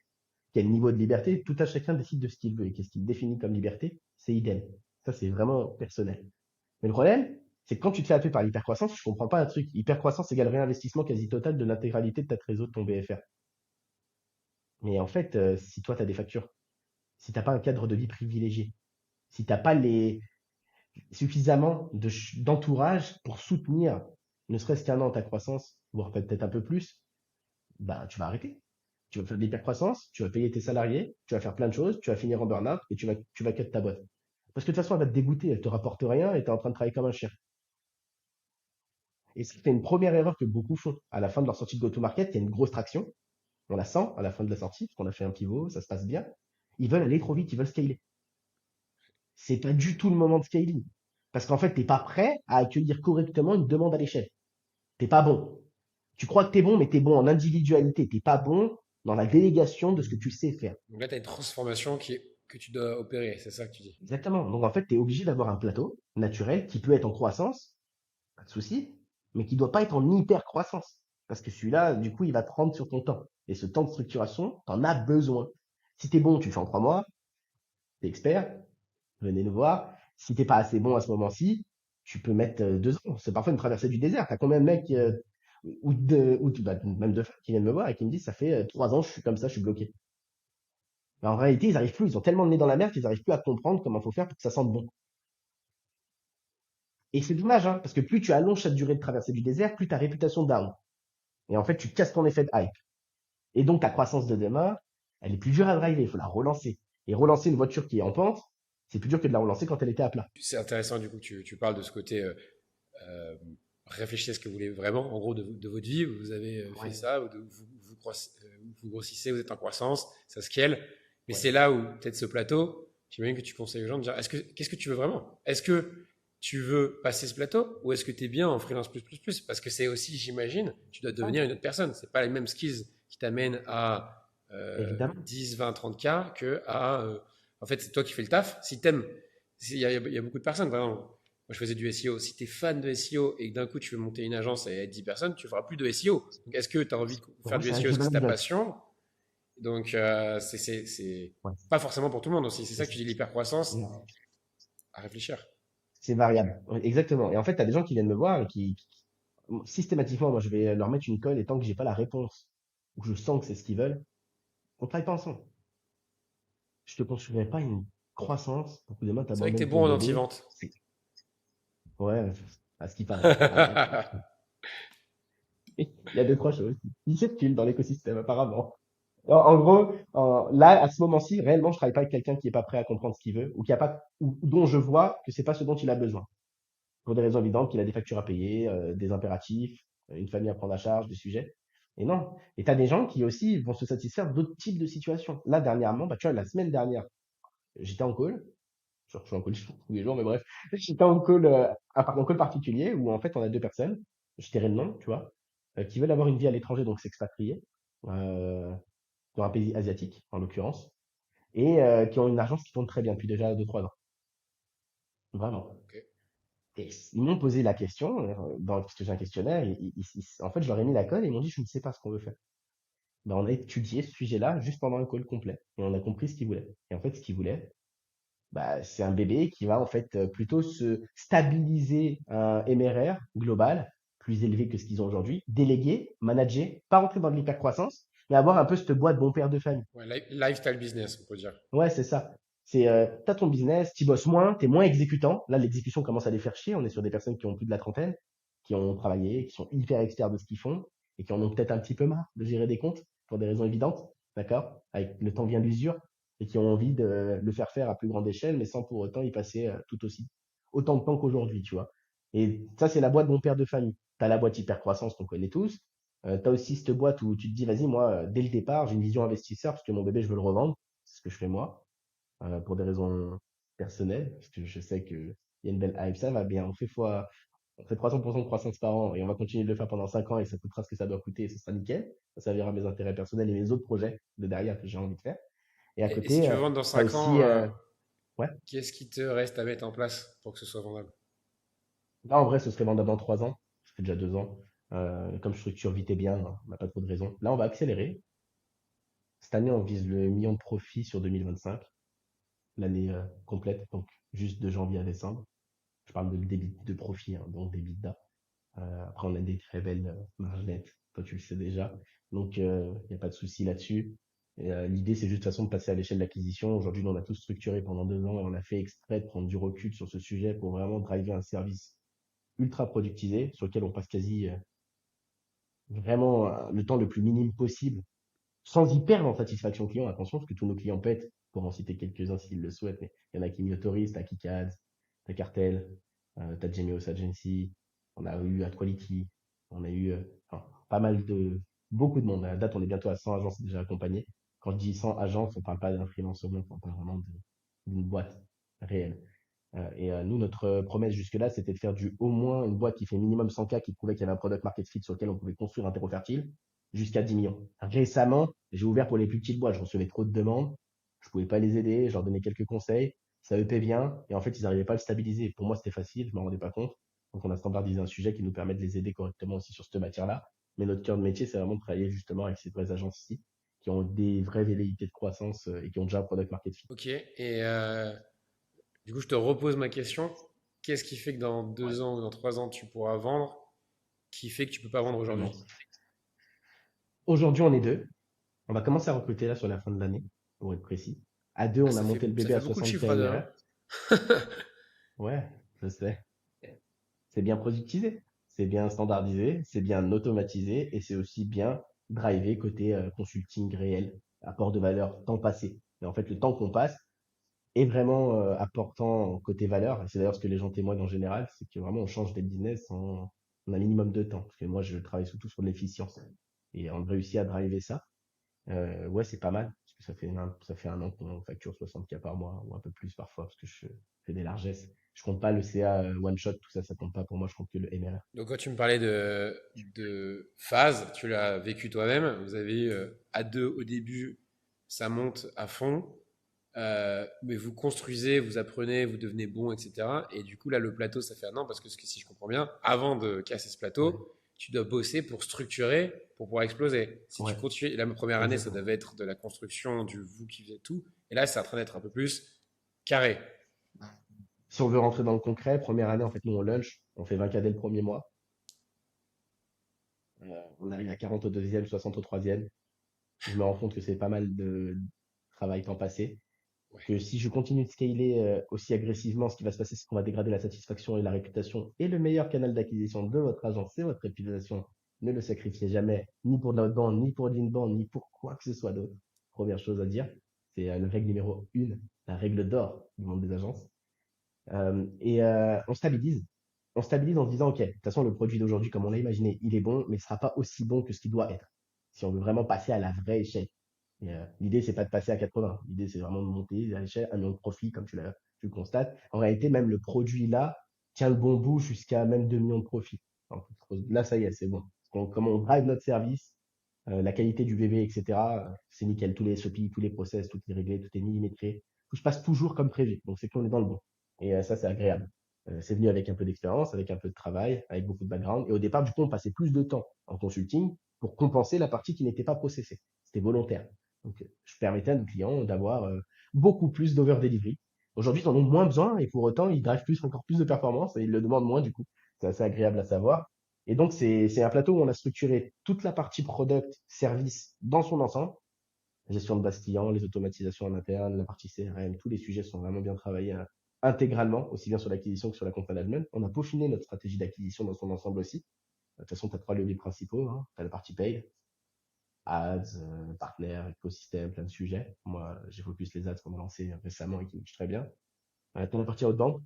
Quel niveau de liberté? Tout à chacun décide de ce qu'il veut et qu'est-ce qu'il définit comme liberté, c'est idem. Ça, c'est vraiment personnel. Mais le problème, c'est que quand tu te fais happer par l'hypercroissance, je comprends pas un truc. Hypercroissance égale réinvestissement quasi total de l'intégralité de ta trésor de ton BFR. Mais en fait, si toi, tu as des factures, si t'as pas un cadre de vie privilégié, si t'as pas suffisamment d'entourage pour soutenir ne serait-ce qu'un an ta croissance, voire peut-être un peu plus, bah, tu vas arrêter. Tu vas faire de l'hypercroissance, tu vas payer tes salariés, tu vas faire plein de choses, tu vas finir en burn-out et tu vas cut ta boîte. Parce que de toute façon, elle va te dégoûter, elle te rapporte rien et tu es en train de travailler comme un chien. Et c'était une première erreur que beaucoup font. À la fin de leur sortie de go-to-market, il y a une grosse traction. On la sent à la fin de la sortie, parce qu'on a fait un pivot, ça se passe bien. Ils veulent aller trop vite, ils veulent scaler. C'est pas du tout le moment de scaling. Parce qu'en fait, t'es pas prêt à accueillir correctement une demande à l'échelle. T'es pas bon. Tu crois que t'es bon, mais t'es bon en individualité. T'es pas bon dans la délégation de ce que tu sais faire. Donc là, tu as une transformation que tu dois opérer, c'est ça que tu dis. Exactement. Donc en fait, tu es obligé d'avoir un plateau naturel qui peut être en croissance, pas de souci, mais qui doit pas être en hyper croissance. Parce que celui-là, du coup, il va te prendre sur ton temps. Et ce temps de structuration, tu en as besoin. Si tu es bon, tu le fais en 3 mois, tu es expert, venez nous voir. Si t'es pas assez bon à ce moment-ci, tu peux mettre 2 ans. C'est parfois une traversée du désert. T'as combien de mecs bah, même de femmes qui viennent me voir et qui me disent ça fait 3 ans, je suis comme ça, je suis bloqué. Mais en réalité, ils arrivent plus. Ils ont tellement de nez dans la mer qu'ils arrivent plus à comprendre comment faut faire pour que ça sente bon. Et c'est dommage, hein, parce que plus tu allonges cette durée de traversée du désert, plus ta réputation down. Et en fait, tu casses ton effet de hype. Et donc, ta croissance de demain, elle est plus dure à driver. Il faut la relancer. Et relancer une voiture qui est en pente, c'est plus dur que de la relancer quand elle était à plat. C'est intéressant, du coup, tu parles de ce côté euh, réfléchissez à ce que vous voulez vraiment, en gros, de votre vie. Vous avez fait Ouais, ça, vous grossissez, vous êtes en croissance, ça scale. Mais ouais. c'est là où, peut-être ce plateau, j'imagine que tu conseilles aux gens de dire qu'est-ce que tu veux vraiment? Est-ce que tu veux passer ce plateau ou est-ce que tu es bien en freelance plus plus plus? Parce que c'est aussi, j'imagine, tu dois C'est ça, devenir une autre personne. C'est pas les mêmes skills qui t'amènent à évidemment. 10, 20, 30 k que à. En fait, c'est toi qui fais le taf. Si t'aimes, il y a beaucoup de personnes, par exemple. Moi, je faisais du SEO. Si tu es fan de SEO et que d'un coup, tu veux monter une agence et être 10 personnes, tu feras plus de SEO. Donc, est-ce que tu as envie de Pour faire moi, du c'est un SEO parce que c'est équivalent ta job. passion? Donc, c'est Ouais. pas forcément pour tout le monde aussi. C'est Et ça que tu dis, l'hypercroissance, non, à réfléchir. c'est variable. Ouais, exactement. Et en fait, tu as des gens qui viennent me voir et systématiquement, moi, je vais leur mettre une colle et tant que j'ai pas la réponse ou que je sens que c'est ce qu'ils veulent, on travaille pas ensemble. Je te construirai pas une croissance pour que demain, tu C'est vrai que tu es abandonnes ton bon en bébé. anti-vente. Ouais, à ce qui paraît. Il y a deux, trois choses. Il circule dans l'écosystème, apparemment. En gros, là, à ce moment-ci, réellement, je travaille pas avec quelqu'un qui est pas prêt à comprendre ce qu'il veut ou qui a pas, ou dont je vois que c'est pas ce dont il a besoin. Pour des raisons évidentes, qu'il a des factures à payer, des impératifs, une famille à prendre à charge, des sujets. Et non. Et t'as des gens qui aussi vont se satisfaire d'autres types de situations. Là, dernièrement, bah, tu vois, la semaine dernière, j'étais en call. Je suis en call tous les jours, mais bref. J'étais en call, un call particulier où, en fait, on a deux personnes. Je tairai le nom, tu vois, qui veulent avoir une vie à l'étranger, donc s'expatrier, euh, dans un pays asiatique, en l'occurrence, et qui ont une agence qui tourne très bien depuis déjà 2 3 ans. Vraiment. Ok. Et ils m'ont posé la question, parce que j'ai un questionnaire, en fait, je leur ai mis la colle et ils m'ont dit, je ne sais pas ce qu'on veut faire. Ben, on a étudié ce sujet-là juste pendant un call complet. Et on a compris ce qu'ils voulaient. Et en fait, ce qu'ils voulaient, bah, c'est un bébé qui va en fait plutôt se stabiliser un MRR global, plus élevé que ce qu'ils ont aujourd'hui, déléguer, manager, pas rentrer dans de l'hypercroissance, mais avoir un peu cette boîte bon père de famille. Ouais, lifestyle business, on peut dire. Ouais, c'est ça. C'est, t'as ton business, tu bosses moins, t'es moins exécutant. Là, l'exécution commence à les faire chier. On est sur des personnes qui ont plus de la trentaine, qui ont travaillé, qui sont hyper experts de ce qu'ils font et qui en ont peut-être un petit peu marre de gérer des comptes pour des raisons évidentes, d'accord? Avec le temps vient l'usure et qui ont envie de le faire à plus grande échelle, mais sans pour autant y passer tout aussi autant de temps qu'aujourd'hui, tu vois. Et ça, c'est la boîte bon père de famille. T'as la boîte hyper croissance qu'on connaît tous. T'as aussi cette boîte où tu te dis, vas-y, moi, dès le départ, j'ai une vision investisseur parce que mon bébé, je veux le revendre. C'est ce que je fais moi, pour des raisons personnelles, parce que je sais qu'il y a une belle hype, ça va bien. On fait 300% de croissance par an et on va continuer de le faire pendant 5 ans et ça coûtera ce que ça doit coûter et ce sera nickel. Ça servira à mes intérêts personnels et mes autres projets de derrière que j'ai envie de faire. Et à Et si côté, tu veux vendre dans tu as 5 aussi, ans, ouais, qu'est-ce qui te reste à mettre en place pour que ce soit vendable? là en vrai, ce serait vendable dans 3 ans. Ça fait déjà 2 ans. Comme structure vite et bien, on n'a pas trop de raison. Là, on va accélérer. Cette année, on vise le million de profit sur 2025, l'année complète, donc juste de janvier à décembre. Je parle de débit de profit, hein, donc d'EBITDA. Après, on a des très belles marges nettes. Toi, tu le sais déjà. Donc, il n'y a pas de souci là-dessus. Et, l'idée, c'est juste de toute façon de passer à l'échelle d'acquisition. Aujourd'hui, nous, on a tout structuré pendant 2 ans et on a fait exprès de prendre du recul sur ce sujet pour vraiment driver un service ultra productisé, sur lequel on passe quasi vraiment le temps le plus minime possible, sans y perdre en satisfaction client. Attention, parce que tous nos clients pètent, pour en citer quelques-uns s'ils le souhaitent, mais il y en a qui m'y autorisent, t'as Kikaz, t'as Cartel, t'as Genius Agency, on a eu AdQuality, on a eu enfin, pas mal de, beaucoup de monde. À la date, on est bientôt à 100 agences déjà accompagnées. Quand je dis 100 agences, on parle pas d'un freelance au monde, on parle vraiment d'une boîte réelle. Nous, notre promesse jusque-là, c'était de faire au moins une boîte qui fait minimum 100K, qui prouvait qu'il y avait un product market fit sur lequel on pouvait construire un terreau fertile, jusqu'à 10 millions. Récemment, j'ai ouvert pour les plus petites boîtes. Je recevais trop de demandes. Je pouvais pas les aider. Je leur donnais quelques conseils. Ça upait bien. Et en fait, ils n'arrivaient pas à le stabiliser. Pour moi, c'était facile. Je m'en rendais pas compte. Donc, on a standardisé un sujet qui nous permet de les aider correctement aussi sur cette matière-là. Mais notre cœur de métier, c'est vraiment de travailler justement avec ces vraies agences ici, qui ont des vraies velléités de croissance et qui ont déjà un product market fit. Ok. Et du coup, je te repose ma question. Qu'est-ce qui fait que dans Ouais. 2 ans ou dans 3 ans, tu pourras vendre, qui fait que tu peux pas vendre aujourd'hui? Non. Aujourd'hui, on est deux. On va commencer à recruter là sur la fin de l'année, pour être précis. À deux, Ah, on a monté le ça bébé fait à beaucoup de 60K chiffres à deux, hein. MRR. Ouais, je sais. C'est bien productisé, c'est bien standardisé, c'est bien automatisé et c'est aussi bien drivé côté consulting réel, apport de valeur, temps passé. Et en fait, le temps qu'on passe est vraiment important côté valeur. Et c'est d'ailleurs ce que les gens témoignent en général, c'est que vraiment on change des business en un minimum de temps. Parce que moi, je travaille surtout sur l'efficience. Et on réussit à driver ça. Ouais, c'est pas mal, parce que ça fait un an qu'on facture 60K par mois, ou un peu plus parfois, parce que je fais des largesses. Je compte pas le CA one shot, tout ça, ça compte pas pour moi, je compte que le MRR. Donc, quand tu me parlais de phase, tu l'as vécu toi-même. Vous avez à deux au début, ça monte à fond, mais vous construisez, vous apprenez, vous devenez bon, etc. Et du coup, là, le plateau, ça fait un an parce que si je comprends bien, avant de casser ce Ouais, plateau, tu dois bosser pour structurer, pour pouvoir exploser. Si tu ouais, continues, la première année, ça exactement. devait être de la construction, du vous qui faisait tout. Et là, c'est en train d'être un peu plus carré. Si on veut rentrer dans le concret, première année, en fait, nous, on lunch, on fait 20K dès le premier mois. On arrive à 40 au deuxième, 60 au troisième. Je me rends compte que c'est pas mal de travail temps passé. Ouais. Que si je continue de scaler aussi agressivement, ce qui va se passer, c'est qu'on va dégrader la satisfaction et la réputation. Et le meilleur canal d'acquisition de votre agence, c'est votre réputation. Ne le sacrifiez jamais, ni pour de l'outbound, ni pour de l'inbound, ni pour quoi que ce soit d'autre. Première chose à dire, c'est la règle numéro une, la règle d'or du monde des agences. On stabilise. On stabilise en se disant, OK, de toute façon, le produit d'aujourd'hui, comme on l'a imaginé, il est bon, mais il ne sera pas aussi bon que ce qu'il doit être. Si on veut vraiment passer à la vraie échelle. L'idée, c'est pas de passer à 80. L'idée, c'est vraiment de monter à l'échelle, un million de profit, comme tu le constates. En réalité, même le produit là tient le bon bout jusqu'à même 2 millions de profits. Donc, là, ça y est, c'est bon. Comme on drive notre service, la qualité du bébé, etc., c'est nickel. Tous les SOP, tous les process, tout est réglé, tout est millimétré. Tout se passe toujours comme prévu. Donc, c'est qu'on est dans le bon. Ça, c'est agréable. C'est venu avec un peu d'expérience, avec un peu de travail, avec beaucoup de background. Et au départ, du coup, on passait plus de temps en consulting pour compenser la partie qui n'était pas processée. C'était volontaire. Donc, je permettais à nos clients d'avoir beaucoup plus d'over-delivery. Aujourd'hui, ils en ont moins besoin et pour autant, ils drivent encore plus de performance et ils le demandent moins du coup. C'est assez agréable à savoir. Et donc, c'est un plateau où on a structuré toute la partie product, service dans son ensemble. La gestion de base client, les automatisations en interne, la partie CRM, tous les sujets sont vraiment bien travaillés intégralement, aussi bien sur l'acquisition que sur la compte management. On a peaufiné notre stratégie d'acquisition dans son ensemble aussi. De toute façon, tu as trois leviers principaux. Hein. Tu as la partie paid, ads, partenaires, écosystème, plein de sujets. Moi, j'ai focus les ads qu'on a lancé récemment et qui marchent très bien. Dans la partie outbound,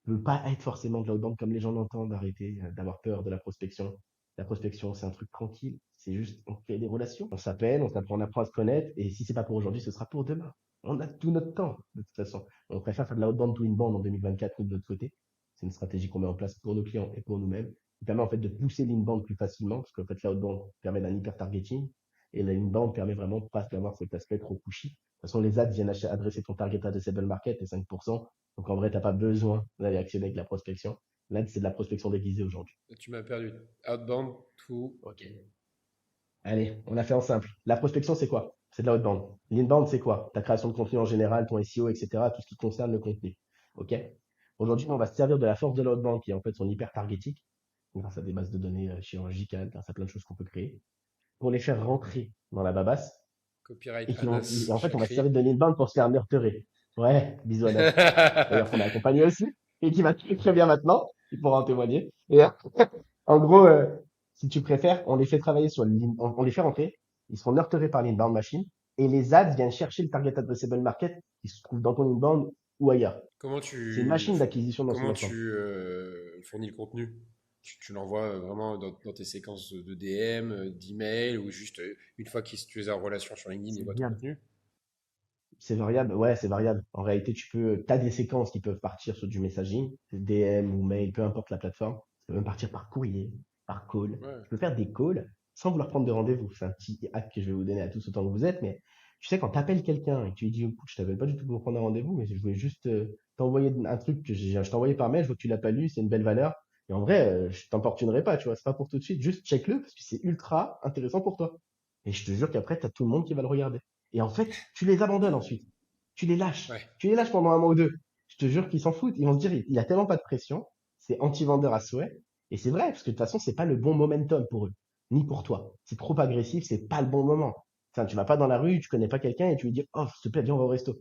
ne veut pas être forcément de l'outbound comme les gens l'entendent, d'arrêter d'avoir peur de la prospection. La prospection, c'est un truc tranquille. C'est juste, on crée des relations. On s'appelle, on apprend à se connaître. Et si c'est pas pour aujourd'hui, ce sera pour demain. On a tout notre temps, de toute façon. On préfère faire de l'outbound to inbound en 2024 que de l'autre côté. C'est une stratégie qu'on met en place pour nos clients et pour nous-mêmes. Qui permet en fait de pousser l'inbound plus facilement, parce qu'en fait, l'outbound permet d'un hyper targeting. Et l'inbound permet vraiment pas d'avoir cet aspect trop pushy. De toute façon, les ads viennent adresser ton target addressable market et 5%. Donc en vrai, t'as pas besoin d'aller actionner avec la prospection. Là, c'est de la prospection déguisée aujourd'hui. Tu m'as perdu. Outbound to. Ok. Allez, on a fait en simple. La prospection, c'est quoi? C'est de la outbound. L'inbound, c'est quoi? Ta création de contenu en général, ton SEO, etc. Tout ce qui concerne le contenu. Ok? Aujourd'hui, on va se servir de la force de l'outbound qui est en fait son hyper targeting, grâce à des bases de données chirurgicales, grâce à plein de choses qu'on peut créer, pour les faire rentrer dans la babasse Copyright et et Anas en fait, on va se Chakri. servir de l'inbound pour se faire nurturer. Ouais, bisous Anas. D'ailleurs, qu'on a accompagné aussi et qui va très très bien maintenant. il pourra en témoigner. Et en gros, si tu préfères, on les fait travailler on les fait rentrer, ils seront nurturés par l'inbound machine, et les ads viennent chercher le target addressable market qui se trouve dans ton inbound ou ailleurs. Comment C'est une tu, machine d'acquisition dans son comment ensemble. tu fournis le contenu? Tu l'envoies vraiment dans tes séquences de DM, d'email, ou juste une fois que tu es en relation sur LinkedIn, ils C'est voient ton variable. contenu? C'est variable, ouais, c'est variable. En réalité, t'as des séquences qui peuvent partir sur du messaging, DM ou mail, peu importe la plateforme. Ça peut même partir par courrier, par call. Ouais, Tu peux faire des calls sans vouloir prendre de rendez-vous. C'est un petit hack que je vais vous donner à tous autant que vous êtes, mais tu sais, quand t'appelles quelqu'un et que tu lui dis, écoute, je t'appelle pas du tout pour prendre un rendez-vous, mais je voulais juste t'envoyer un truc je t'ai envoyé par mail, je vois que tu l'as pas lu, c'est une belle valeur. Et en vrai, je t'importunerai pas, tu vois, c'est pas pour tout de suite, juste check-le parce que c'est ultra intéressant pour toi. Et je te jure qu'après, t'as tout le monde qui va le regarder. Et en fait, tu les abandonnes ensuite. Tu les lâches. ouais. Tu les lâches pendant un mois ou deux. Je te jure qu'ils s'en foutent. Ils vont se dire, il a tellement pas de pression. C'est anti-vendeur à souhait. Et c'est vrai, parce que de toute façon, c'est pas le bon momentum pour eux. Ni pour toi. C'est trop agressif, c'est pas le bon moment. Enfin, tu vas pas dans la rue, tu connais pas quelqu'un et tu lui dis, oh, s'il te plaît, viens, on va au resto.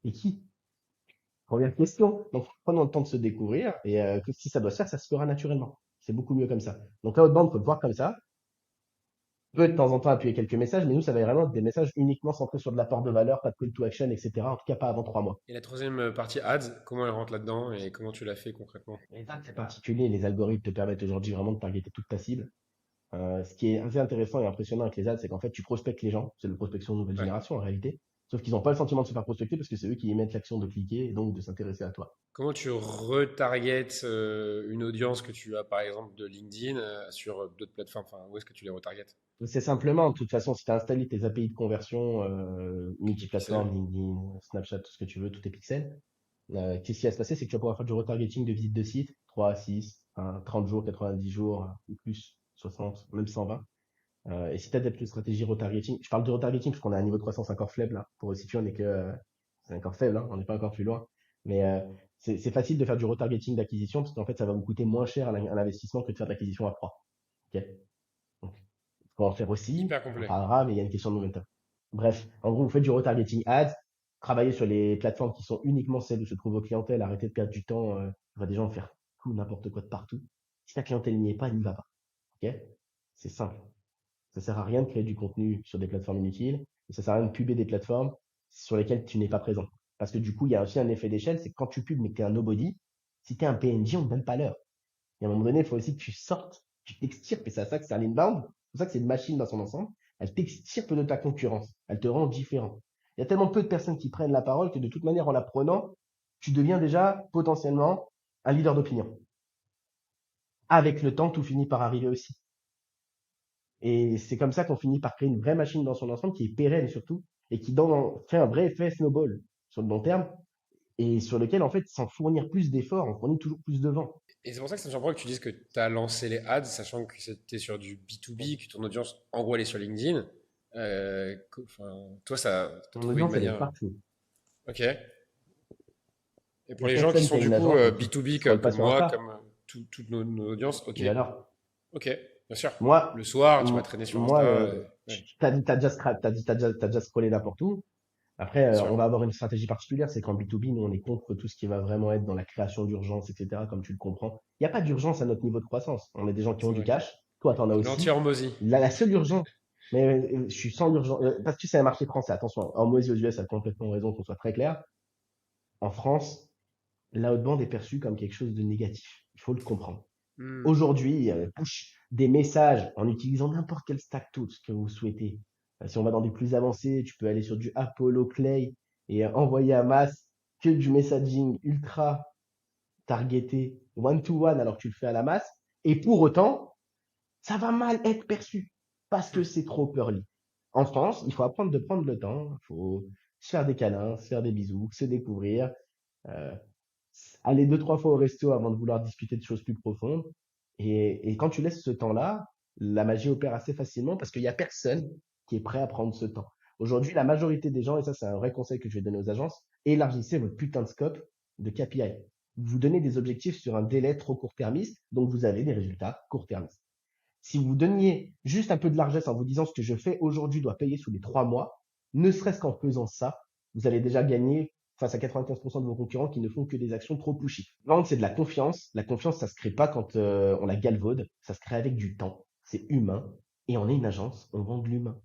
Et qui? Première question. Donc, prenons le temps de se découvrir et que si ça doit se faire, ça se fera naturellement. C'est beaucoup mieux comme ça. Donc, la haute bande, faut le voir comme ça. Peut de temps en temps appuyer quelques messages, mais nous, ça va vraiment être des messages uniquement centrés sur de l'apport de valeur, pas de call to action, etc. En tout cas, pas avant 3 mois. Et la troisième partie ads, comment elle rentre là-dedans et comment tu l'as fait concrètement? Les ads, c'est particulier. Les algorithmes te permettent aujourd'hui vraiment de targeter toute ta cible. Ce qui est assez intéressant et impressionnant avec les ads, c'est qu'en fait, tu prospectes les gens. C'est de prospection de nouvelle Ouais. génération en réalité. Sauf qu'ils n'ont pas le sentiment de se faire prospecter parce que c'est eux qui émettent l'action de cliquer et donc de s'intéresser à toi. Comment tu retargetes une audience que tu as par exemple de LinkedIn sur d'autres plateformes? Enfin, où est-ce que tu les retargetes? C'est simplement, de toute façon, si tu as installé tes API de conversion Avec les pixels? multiplateforme, LinkedIn, Snapchat, tout ce que tu veux, tout est pixels, qu'est-ce qui va se passer? C'est que tu vas pouvoir faire du retargeting de visite de site, 3, 6, 30 jours, 90 jours, ou plus, 60, même 120. Et si tu adaptes une stratégie retargeting, je parle de retargeting parce qu'on a un niveau de croissance encore faible, là. Pour situer, on est que, c'est encore faible, hein, on n'est pas encore plus loin. Mais c'est facile de faire du retargeting d'acquisition parce qu'en fait, ça va vous coûter moins cher à l'investissement que de faire de l'acquisition à froid. Ok. Donc, faut en faire aussi, Hyper on en complet. parlera, mais il y a une question de momentum. Bref, en gros, vous faites du retargeting ads, travaillez sur les plateformes qui sont uniquement celles où se trouvent vos clientèles, arrêtez de perdre du temps, des gens faire tout, n'importe quoi de partout. Si ta clientèle n'y est pas, n'y va pas. Ok. C'est simple. Ça sert à rien de créer du contenu sur des plateformes inutiles et ça sert à rien de puber des plateformes sur lesquelles tu n'es pas présent. Parce que du coup, il y a aussi un effet d'échelle, c'est que quand tu pubes mais que tu es un nobody, si tu es un PNJ, on ne donne pas l'heure. Et à un moment donné, il faut aussi que tu sortes, tu t'extirpes, et c'est à ça que c'est un inbound, c'est pour ça que c'est une machine dans son ensemble, elle t'extirpe de ta concurrence, elle te rend différent. Il y a tellement peu de personnes qui prennent la parole que de toute manière, en la prenant, tu deviens déjà potentiellement un leader d'opinion. Avec le temps, tout finit par arriver aussi. Et c'est comme ça qu'on finit par créer une vraie machine dans son ensemble qui est pérenne surtout et qui fait un vrai effet snowball sur le long terme et sur lequel, en fait, sans fournir plus d'efforts, on fournit toujours plus de vent. Et c'est pour ça que ça me surprend que tu dises que tu as lancé les ads, sachant que c'était sur du B2B, que ton audience, en gros, elle est sur LinkedIn. Enfin, toi, ça t'as Mon trouvé une audience, elle est manière. partout. Ok. Et Il pour n'y a les gens qui personne sont qui a du une coup agence et qui B2B scrolle pas comme sur moi, Insta. comme toutes nos audiences, ok. Et alors, Ok, bien sûr. moi, Le soir, tu vas traîner sur moi, Insta. Ouais, t'as déjà scrollé n'importe où. Après, bien sûr. on va avoir une stratégie particulière, c'est qu'en B2B, nous, on est contre tout ce qui va vraiment être dans la création d'urgence, etc., comme tu le comprends. Il n'y a pas d'urgence à notre niveau de croissance. On est des gens qui ont C'est du vrai. cash. Toi, tu en as aussi. L'anti-hormosie. La seule urgence, mais je suis sans urgence, parce que c'est un marché français, attention, en Moïse aux US a complètement raison, qu'on soit très clair. En France, la haute bande est perçue comme quelque chose de négatif. Il faut le comprendre. Hmm. Aujourd'hui, push des messages en utilisant n'importe quel stack tool que vous souhaitez. Si on va dans du plus avancé, tu peux aller sur du Apollo Clay et envoyer à masse que du messaging ultra targeté one-to-one alors que tu le fais à la masse. Et pour autant, ça va mal être perçu parce que c'est trop early. En France, il faut apprendre de prendre le temps, il faut se faire des câlins, se faire des bisous, se découvrir, euh, aller deux, trois fois au resto avant de vouloir discuter de choses plus profondes. Et quand tu laisses ce temps-là, la magie opère assez facilement parce qu'il n'y a personne qui est prêt à prendre ce temps. Aujourd'hui, la majorité des gens, et ça c'est un vrai conseil que je vais donner aux agences, élargissez votre putain de scope de KPI. Vous donnez des objectifs sur un délai trop court-termiste, donc vous avez des résultats court-termistes. Si vous donniez juste un peu de largesse en vous disant ce que je fais aujourd'hui doit payer sous les 3 mois, ne serait-ce qu'en faisant ça, vous allez déjà gagner face à 95% de vos concurrents qui ne font que des actions trop pushy. Vendre, c'est de la confiance. La confiance, ça se crée pas quand on la galvaude. Ça se crée avec du temps. C'est humain. Et on est une agence, on vend de l'humain.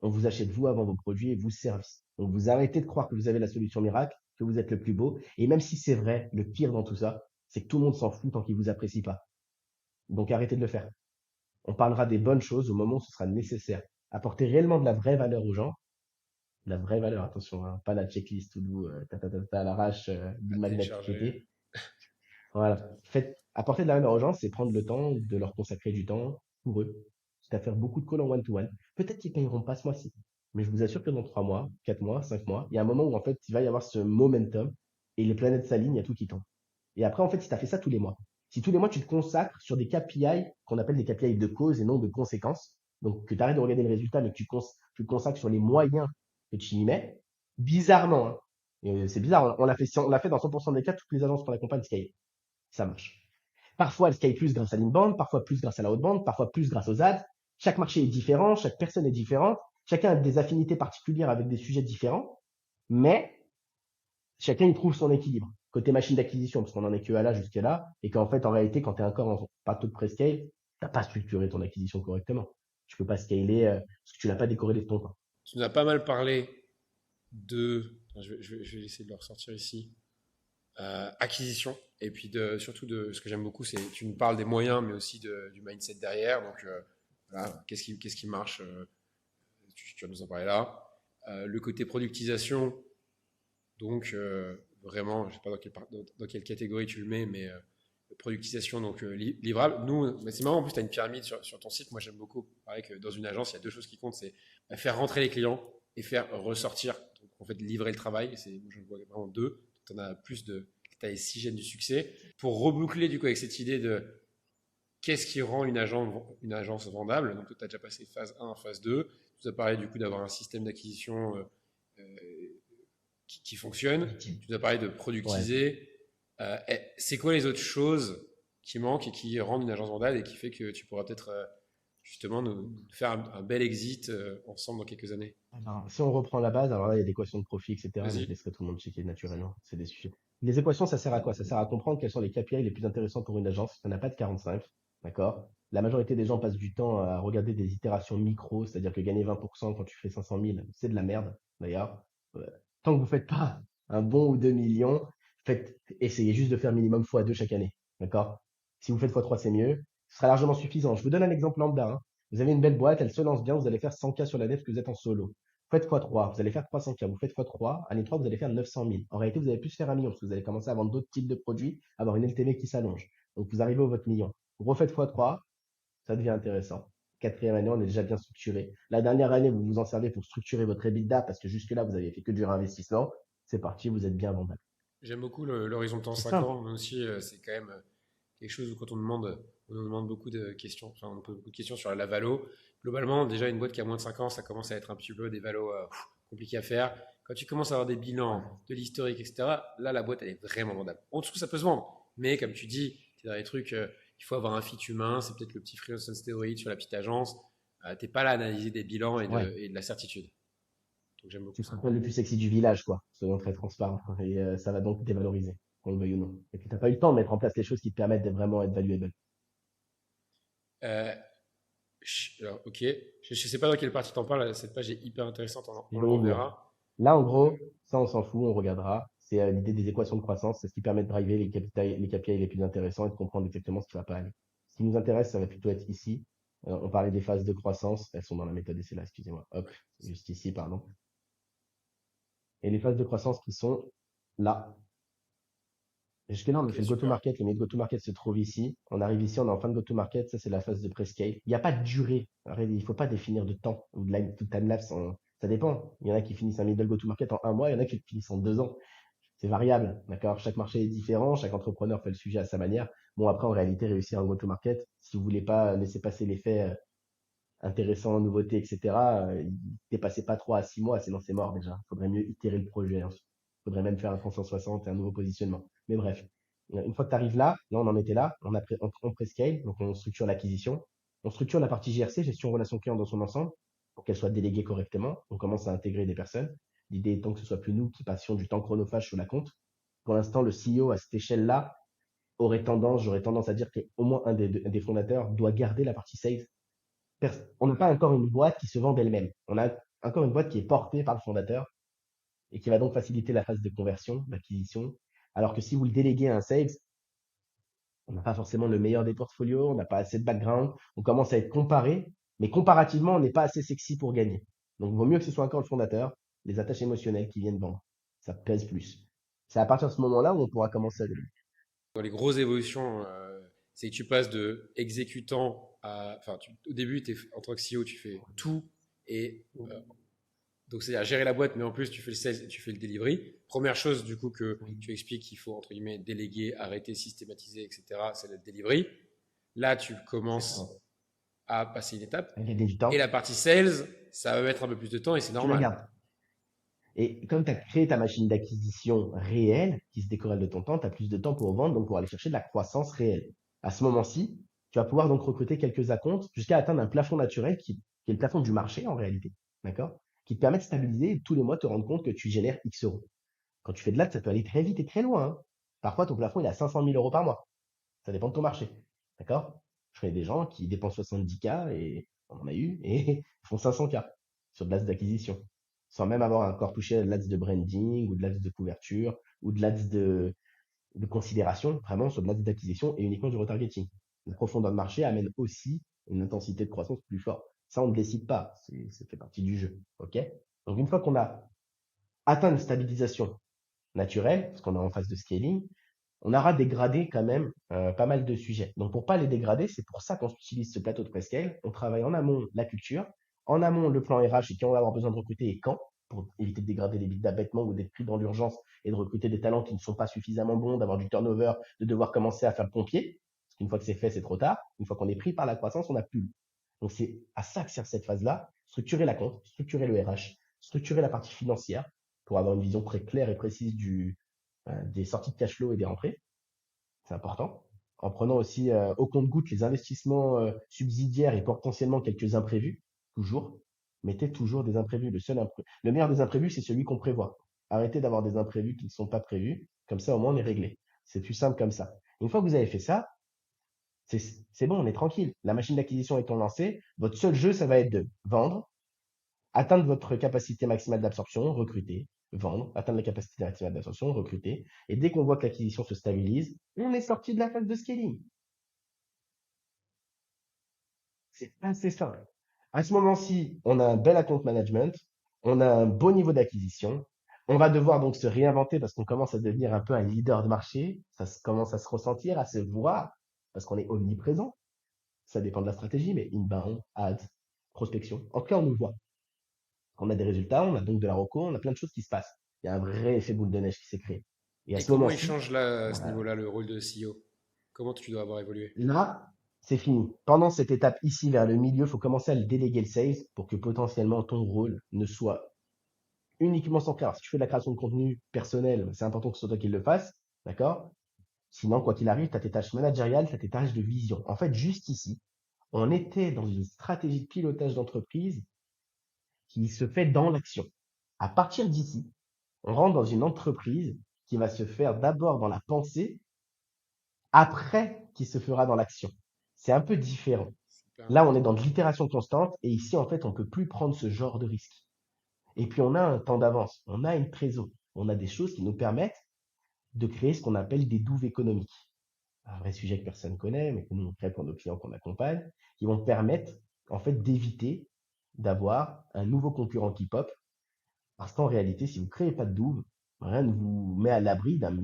On vous achète vous avant vos produits et vos services. Donc vous arrêtez de croire que vous avez la solution miracle, que vous êtes le plus beau. Et même si c'est vrai, le pire dans tout ça, c'est que tout le monde s'en fout tant qu'il vous apprécie pas. Donc arrêtez de le faire. On parlera des bonnes choses au moment où ce sera nécessaire. Apporter réellement de la vraie valeur aux gens. De la vraie valeur, attention, hein, pas la checklist ou à l'arrache À d'une magnette télécharger. pété. Voilà. Apporter de la valeur aux gens, c'est prendre le temps de leur consacrer du temps pour eux. C'est à faire beaucoup de calls en one-to-one. Peut-être qu'ils payeront pas ce mois-ci, mais je vous assure que dans 3 mois, 4 mois, 5 mois, il y a un moment où en fait, il va y avoir ce momentum et les planètes s'alignent, il y a tout qui tombe. Et après, en fait, si tu as fait ça tous les mois, si tous les mois tu te consacres sur des KPI qu'on appelle des KPI de cause et non de conséquences, donc que tu arrêtes de regarder le résultat, mais que tu te consacres sur les moyens que tu y mets, bizarrement, hein, et c'est bizarre, on l'a fait dans 100% des cas, toutes les agences qu'on accompagne scale. Ça marche. Parfois, elles scale plus grâce à l'inbound, parfois plus grâce à la outbound, parfois plus grâce aux ads. Chaque marché est différent, chaque personne est différente, chacun a des affinités particulières avec des sujets différents, mais chacun y trouve son équilibre. Côté machine d'acquisition, parce qu'on en est que à là jusqu'à là, et qu'en fait, en réalité, quand tu es encore en bateau de prescale, t'as pas structuré ton acquisition correctement. Tu peux pas scaler parce que tu l'as pas décorrélé de ton temps. Tu nous as pas mal parlé de. Je vais essayer de le ressortir ici. Acquisition. Et puis surtout de ce que j'aime beaucoup, c'est tu nous parles des moyens, mais aussi du mindset derrière. Donc voilà, qu'est-ce qui marche tu vas nous en parler là. Le côté productisation, donc vraiment, je ne sais pas dans quelle catégorie tu le mets, mais productisation, donc livrable. Nous, mais c'est marrant, en plus, tu as une pyramide sur ton site. Moi, j'aime beaucoup. Pareil que dans une agence, il y a deux choses qui comptent, c'est faire rentrer les clients et faire ressortir. Donc, en fait, livrer le travail. Moi, je vois vraiment deux. Tu en as plus de. Tu as les 6 gènes du succès. Pour reboucler, du coup, avec cette idée de qu'est-ce qui rend une agence vendable. Donc, tu as déjà passé phase 1, phase 2. Tu as parlé, du coup, d'avoir un système d'acquisition qui fonctionne. Tu nous as parlé de Ouais. productiser. C'est quoi les autres choses qui manquent et qui rendent une agence vendable et qui fait que tu pourras peut-être justement nous faire un bel exit ensemble dans quelques années? Alors, si on reprend la base, alors là, il y a des équations de profit, etc., mais je Vas-y. laisserai tout le monde checker naturellement. C'est des sujets. Les équations, ça sert à quoi? Ça sert à comprendre quels sont les KPI les plus intéressants pour une agence. Il n'y en a pas de 45, d'accord? La majorité des gens passent du temps à regarder des itérations micro, c'est-à-dire que gagner 20% quand tu fais 500 000, c'est de la merde, d'ailleurs. Euh, Tant que vous faites pas un bon ou 2 millions, essayez juste de faire minimum x2 chaque année, d'accord? Si vous faites x3, c'est mieux. Ce sera largement suffisant. Je vous donne un exemple lambda, hein. Vous avez une belle boîte, elle se lance bien, vous allez faire 100K sur l'année parce que vous êtes en solo. Faites x3, vous allez faire 300K, vous faites x3, année 3, vous allez faire 900 000. En réalité, vous allez plus faire 1 million parce que vous allez commencer à vendre d'autres types de produits, avoir une LTV qui s'allonge. Donc, vous arrivez au votre million. Vous refaites x3, ça devient intéressant. Quatrième année, on est déjà bien structuré. La dernière année, vous vous en servez pour structurer votre EBITDA parce que jusque-là, vous avez fait que du réinvestissement. C'est parti, vous êtes bien vendable. J'aime beaucoup l'horizon de temps C'est 5 simple. ans, mais aussi c'est quand même quelque chose où quand on nous demande beaucoup de questions, enfin on nous pose beaucoup de questions sur la valo. Globalement, déjà une boîte qui a moins de 5 ans, ça commence à être un petit peu des valos compliqués à faire. Quand tu commences à avoir des bilans, Ouais. de l'historique, etc., là la boîte elle est vraiment vendable. En dessous, ça peut se vendre, mais comme tu dis, c'est dans les trucs, il faut avoir un fit humain, c'est peut-être le petit freelance on stéroïde sur la petite agence. T'es pas là à analyser des bilans Ouais. et de la certitude. Donc j'aime beaucoup Tu te ça. rappelles le plus sexy du village, quoi. Soyons très transparents. Et ça va donc te dévaloriser, qu'on le veuille ou non. Et puis, t'as pas eu le temps de mettre en place les choses qui te permettent de vraiment être valuable. Euh, alors, ok. Je ne sais pas dans quelle partie t'en parles. Cette page est hyper intéressante. On Je le vais y venir. reverra. Là, en gros, ça, on s'en fout, on regardera. C'est l'idée des équations de croissance. C'est ce qui permet de driver les KPI les plus intéressants et de comprendre exactement ce qui va pas aller. Ce qui nous intéresse, ça va plutôt être ici. On parlait des phases de croissance. Elles sont dans la méthode et c'est là, excusez-moi. Hop, juste ici, pardon. Et les phases de croissance qui sont là. Jusque-là, on a Ok, fait le super. go-to-market. Le go-to-market se trouve ici. On arrive ici, on est en fin de go-to-market. Ça, c'est la phase de prescale. Il n'y a pas de durée. Arrête, il ne faut pas définir de temps ou de time-lapse. Ça dépend. Il y en a qui finissent un middle go-to-market en 1 mois. Il y en a qui le finissent en 2 ans. C'est variable. D'accord? Chaque marché est différent. Chaque entrepreneur fait le sujet à sa manière. Bon, après, en réalité, réussir un go-to-market, si vous voulez pas laisser passer l'effet intéressant, nouveauté, etc., dépassez pas 3 à 6 mois, sinon c'est mort déjà. Il faudrait mieux itérer le projet, hein. Il faudrait même faire un 360 et un nouveau positionnement. Mais bref, une fois que tu arrives là, on en était là, on prescale, donc on structure l'acquisition, on structure la partie GRC, gestion relation client dans son ensemble, pour qu'elle soit déléguée correctement. On commence à intégrer des personnes. L'idée étant que ce soit plus nous qui passions du temps chronophage sur la compte. Pour l'instant, le CEO à cette échelle-là j'aurais tendance à dire qu'au moins un des fondateurs doit garder la partie sales. On n'a pas encore une boîte qui se vend d'elle-même. On a encore une boîte qui est portée par le fondateur et qui va donc faciliter la phase de conversion, d'acquisition. Alors que si vous le déléguez à un sales, on n'a pas forcément le meilleur des portfolios, on n'a pas assez de background, on commence à être comparé, mais comparativement, on n'est pas assez sexy pour gagner. Donc, il vaut mieux que ce soit encore le fondateur, les attaches émotionnelles qui viennent vendre. Ça pèse plus. C'est à partir de ce moment-là où on pourra commencer à déléguer. Dans les grosses évolutions, c'est que tu passes de exécutant à. Enfin, au début, en tant que CEO, tu fais tout. Et donc, c'est à gérer la boîte, mais en plus, tu fais le sales et tu fais le delivery. Première chose, du coup, que Oui, tu expliques qu'il faut, entre guillemets, déléguer, arrêter, systématiser, etc., c'est le delivery. Là, tu commences exactement. à passer une étape. À gagner du Et temps, la partie sales, ça va mettre un peu plus de temps et c'est tu la normal. gardes. Et comme tu as créé ta machine d'acquisition réelle, qui se décorrèle de ton temps, tu as plus de temps pour vendre, donc pour aller chercher de la croissance réelle. À ce moment-ci, tu vas pouvoir donc recruter quelques acomptes jusqu'à atteindre un plafond naturel qui est le plafond du marché en réalité. D'accord? Qui te permet de stabiliser et tous les mois te rendre compte que tu génères X euros. Quand tu fais de l'ad, ça peut aller très vite et très loin, hein. Parfois, ton plafond, il est à 500 000 euros par mois. Ça dépend de ton marché. D'accord? Je connais des gens qui dépensent 70K et on en a eu et font 500K sur de l'ads d'acquisition. Sans même avoir encore touché à de l'ads de branding ou de l'ads de couverture ou de l'ads de considération, vraiment sur de l'ads d'acquisition et uniquement du retargeting. La profondeur de marché amène aussi une intensité de croissance plus forte. Ça, on ne décide pas. Ça fait partie du jeu. OK? Donc, une fois qu'on a atteint une stabilisation naturelle, parce qu'on est en phase de scaling, on aura dégradé quand même pas mal de sujets. Donc pour pas les dégrader, c'est pour ça qu'on utilise ce plateau de prescale. On travaille en amont la culture, en amont le plan RH et qui on va avoir besoin de recruter et quand, pour éviter de dégrader les bidas bêtement ou d'être pris dans l'urgence et de recruter des talents qui ne sont pas suffisamment bons, d'avoir du turnover, de devoir commencer à faire le pompier. Parce qu'une fois que c'est fait, c'est trop tard. Une fois qu'on est pris par la croissance, on n'a plus. Donc c'est à ça que sert cette phase-là, structurer la compte, structurer le RH, structurer la partie financière pour avoir une vision très claire et précise des sorties de cash flow et des rentrées. C'est important. En prenant aussi au compte-gouttes les investissements subsidiaires et potentiellement quelques imprévus, toujours. Mettez toujours des imprévus. Le meilleur des imprévus, c'est celui qu'on prévoit. Arrêtez d'avoir des imprévus qui ne sont pas prévus. Comme ça, au moins, on est réglé. C'est plus simple comme ça. Une fois que vous avez fait ça, c'est c'est bon, on est tranquille. La machine d'acquisition étant lancée, votre seul jeu, ça va être de vendre, atteindre votre capacité maximale d'absorption, recruter, vendre, atteindre la capacité maximale d'absorption, recruter. Et dès qu'on voit que l'acquisition se stabilise, on est sorti de la phase de scaling. C'est assez simple. À ce moment-ci, on a un bel account management, on a un beau niveau d'acquisition. On va devoir donc se réinventer parce qu'on commence à devenir un peu un leader de marché. Commence à se ressentir, à se voir, parce qu'on est omniprésent. Ça dépend de la stratégie, mais inbound, ads, prospection. En tout cas, on nous voit. On a des résultats, on a donc de la reco, on a plein de choses qui se passent. Il y a un vrai effet boule de neige qui s'est créé. Et à Et ce comment il moment-ci, change là, à ce voilà, niveau-là, le rôle de CEO? Comment tu dois avoir évolué? là, c'est fini. Pendant cette étape ici vers le milieu, il faut commencer à le déléguer le sales pour que potentiellement ton rôle ne soit uniquement centré. Alors, si tu fais de la création de contenu personnel, c'est important que ce soit toi qui le fasses, d'accord? Sinon, quoi qu'il arrive, tu as tes tâches managériales, tu as tes tâches de vision. En fait, juste ici, on était dans une stratégie de pilotage d'entreprise qui se fait dans l'action. À partir d'ici, on rentre dans une entreprise qui va se faire d'abord dans la pensée, après qui se fera dans l'action. C'est un peu différent. Super Là, on est important. dans de l'itération constante et ici, en fait, on peut plus prendre ce genre de risque. Et puis, on a un temps d'avance, on a une trésor, on a des choses qui nous permettent de créer ce qu'on appelle des douves économiques. Un vrai sujet que personne connaît, mais que nous, on crée pour nos clients qu'on accompagne, qui vont permettre, en fait, d'éviter d'avoir un nouveau concurrent qui pop. Parce qu'en réalité, si vous ne créez pas de douve, rien ne vous met à l'abri d'un